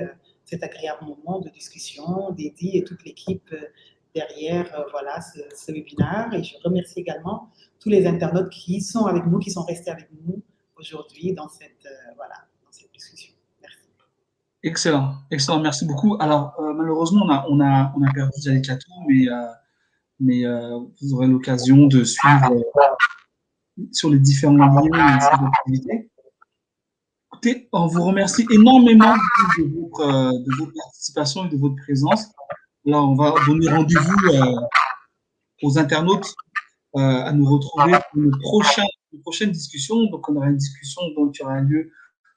cet agréable moment de discussion, d'Eddie et toute l'équipe derrière voilà, ce webinaire. Et je remercie également tous les internautes qui sont avec nous, qui sont restés avec nous aujourd'hui dans cette, voilà, dans cette discussion. Merci. Excellent, excellent, merci beaucoup. Alors, malheureusement, on a perdu Jalikatou, mais vous aurez l'occasion de suivre sur les différents liens ces activités. Écoutez, on vous remercie énormément de votre participation et de votre présence. Là, on va donner rendez-vous aux internautes à nous retrouver pour une prochaine discussion. Donc, on aura une discussion qui aura lieu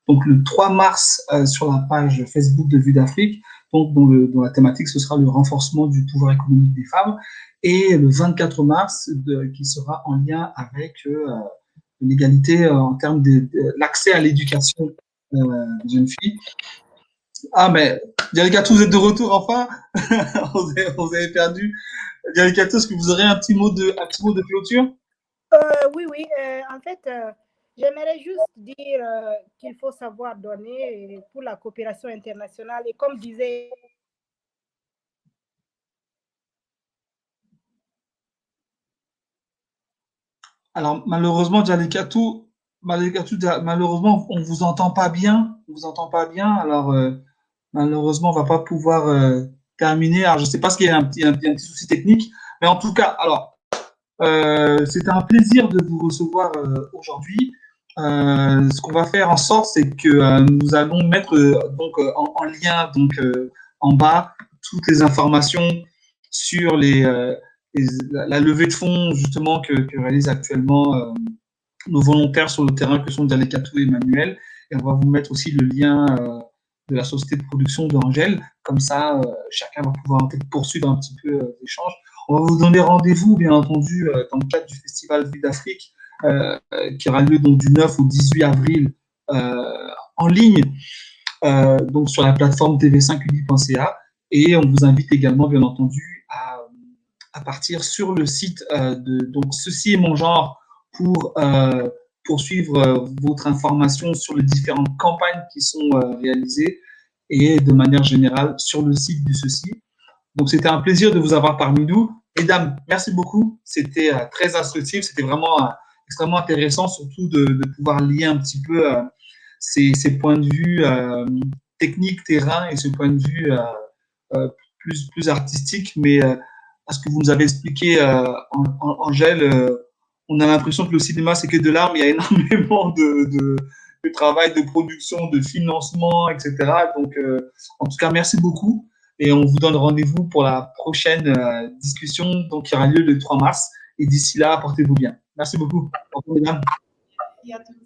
donc, le 3 mars sur la page Facebook de Vue d'Afrique, donc, dont la thématique, ce sera le renforcement du pouvoir économique des femmes, et le 24 mars, qui sera en lien avec l'égalité en termes de l'accès à l'éducation des jeunes filles. Ah, mais Jalikatou, vous êtes de retour enfin. Vous avez perdu. Jalikatou, est-ce que vous aurez un petit mot de clôture? Oui. En fait, j'aimerais juste dire qu'il faut savoir donner pour la coopération internationale. Et comme disait... Alors, malheureusement, Jalikatou, malheureusement, on ne vous entend pas bien. On vous entend pas bien. Alors, malheureusement, on ne va pas pouvoir terminer. Alors, je ne sais pas s'il y a un petit souci technique. Mais en tout cas, alors, c'était un plaisir de vous recevoir aujourd'hui. Ce qu'on va faire en sorte, c'est que nous allons mettre en lien en bas toutes les informations sur la levée de fonds justement que réalisent actuellement nos volontaires sur le terrain que sont Jalikatou et Emmanuel. Et on va vous mettre aussi le lien de la société de production d'Angèle. Comme ça, chacun va pouvoir peut-être poursuivre un petit peu l'échange. On va vous donner rendez-vous, bien entendu, dans le cadre du Festival Vue d'Afrique, qui aura lieu donc du 9 au 18 avril en ligne, donc sur la plateforme tv5uni.ca. Et on vous invite également, bien entendu, à partir sur le site de donc Ceci est mon genre pour poursuivre votre information sur les différentes campagnes qui sont réalisées et de manière générale sur le site de Ceci. Donc, c'était un plaisir de vous avoir parmi nous. Mesdames, merci beaucoup. C'était très instructif. C'était vraiment extrêmement intéressant, surtout de pouvoir lier un petit peu ces points de vue techniques, terrain et ce point de vue plus artistique. Mais à ce que vous nous avez expliqué, Angèle, on a l'impression que le cinéma, c'est que de l'art, mais il y a énormément de travail, de production, de financement, etc. Donc, en tout cas, merci beaucoup. Et on vous donne rendez-vous pour la prochaine discussion donc, qui aura lieu le 3 mars. Et d'ici là, portez-vous bien. Merci beaucoup. Au revoir, mesdames. Merci à tous.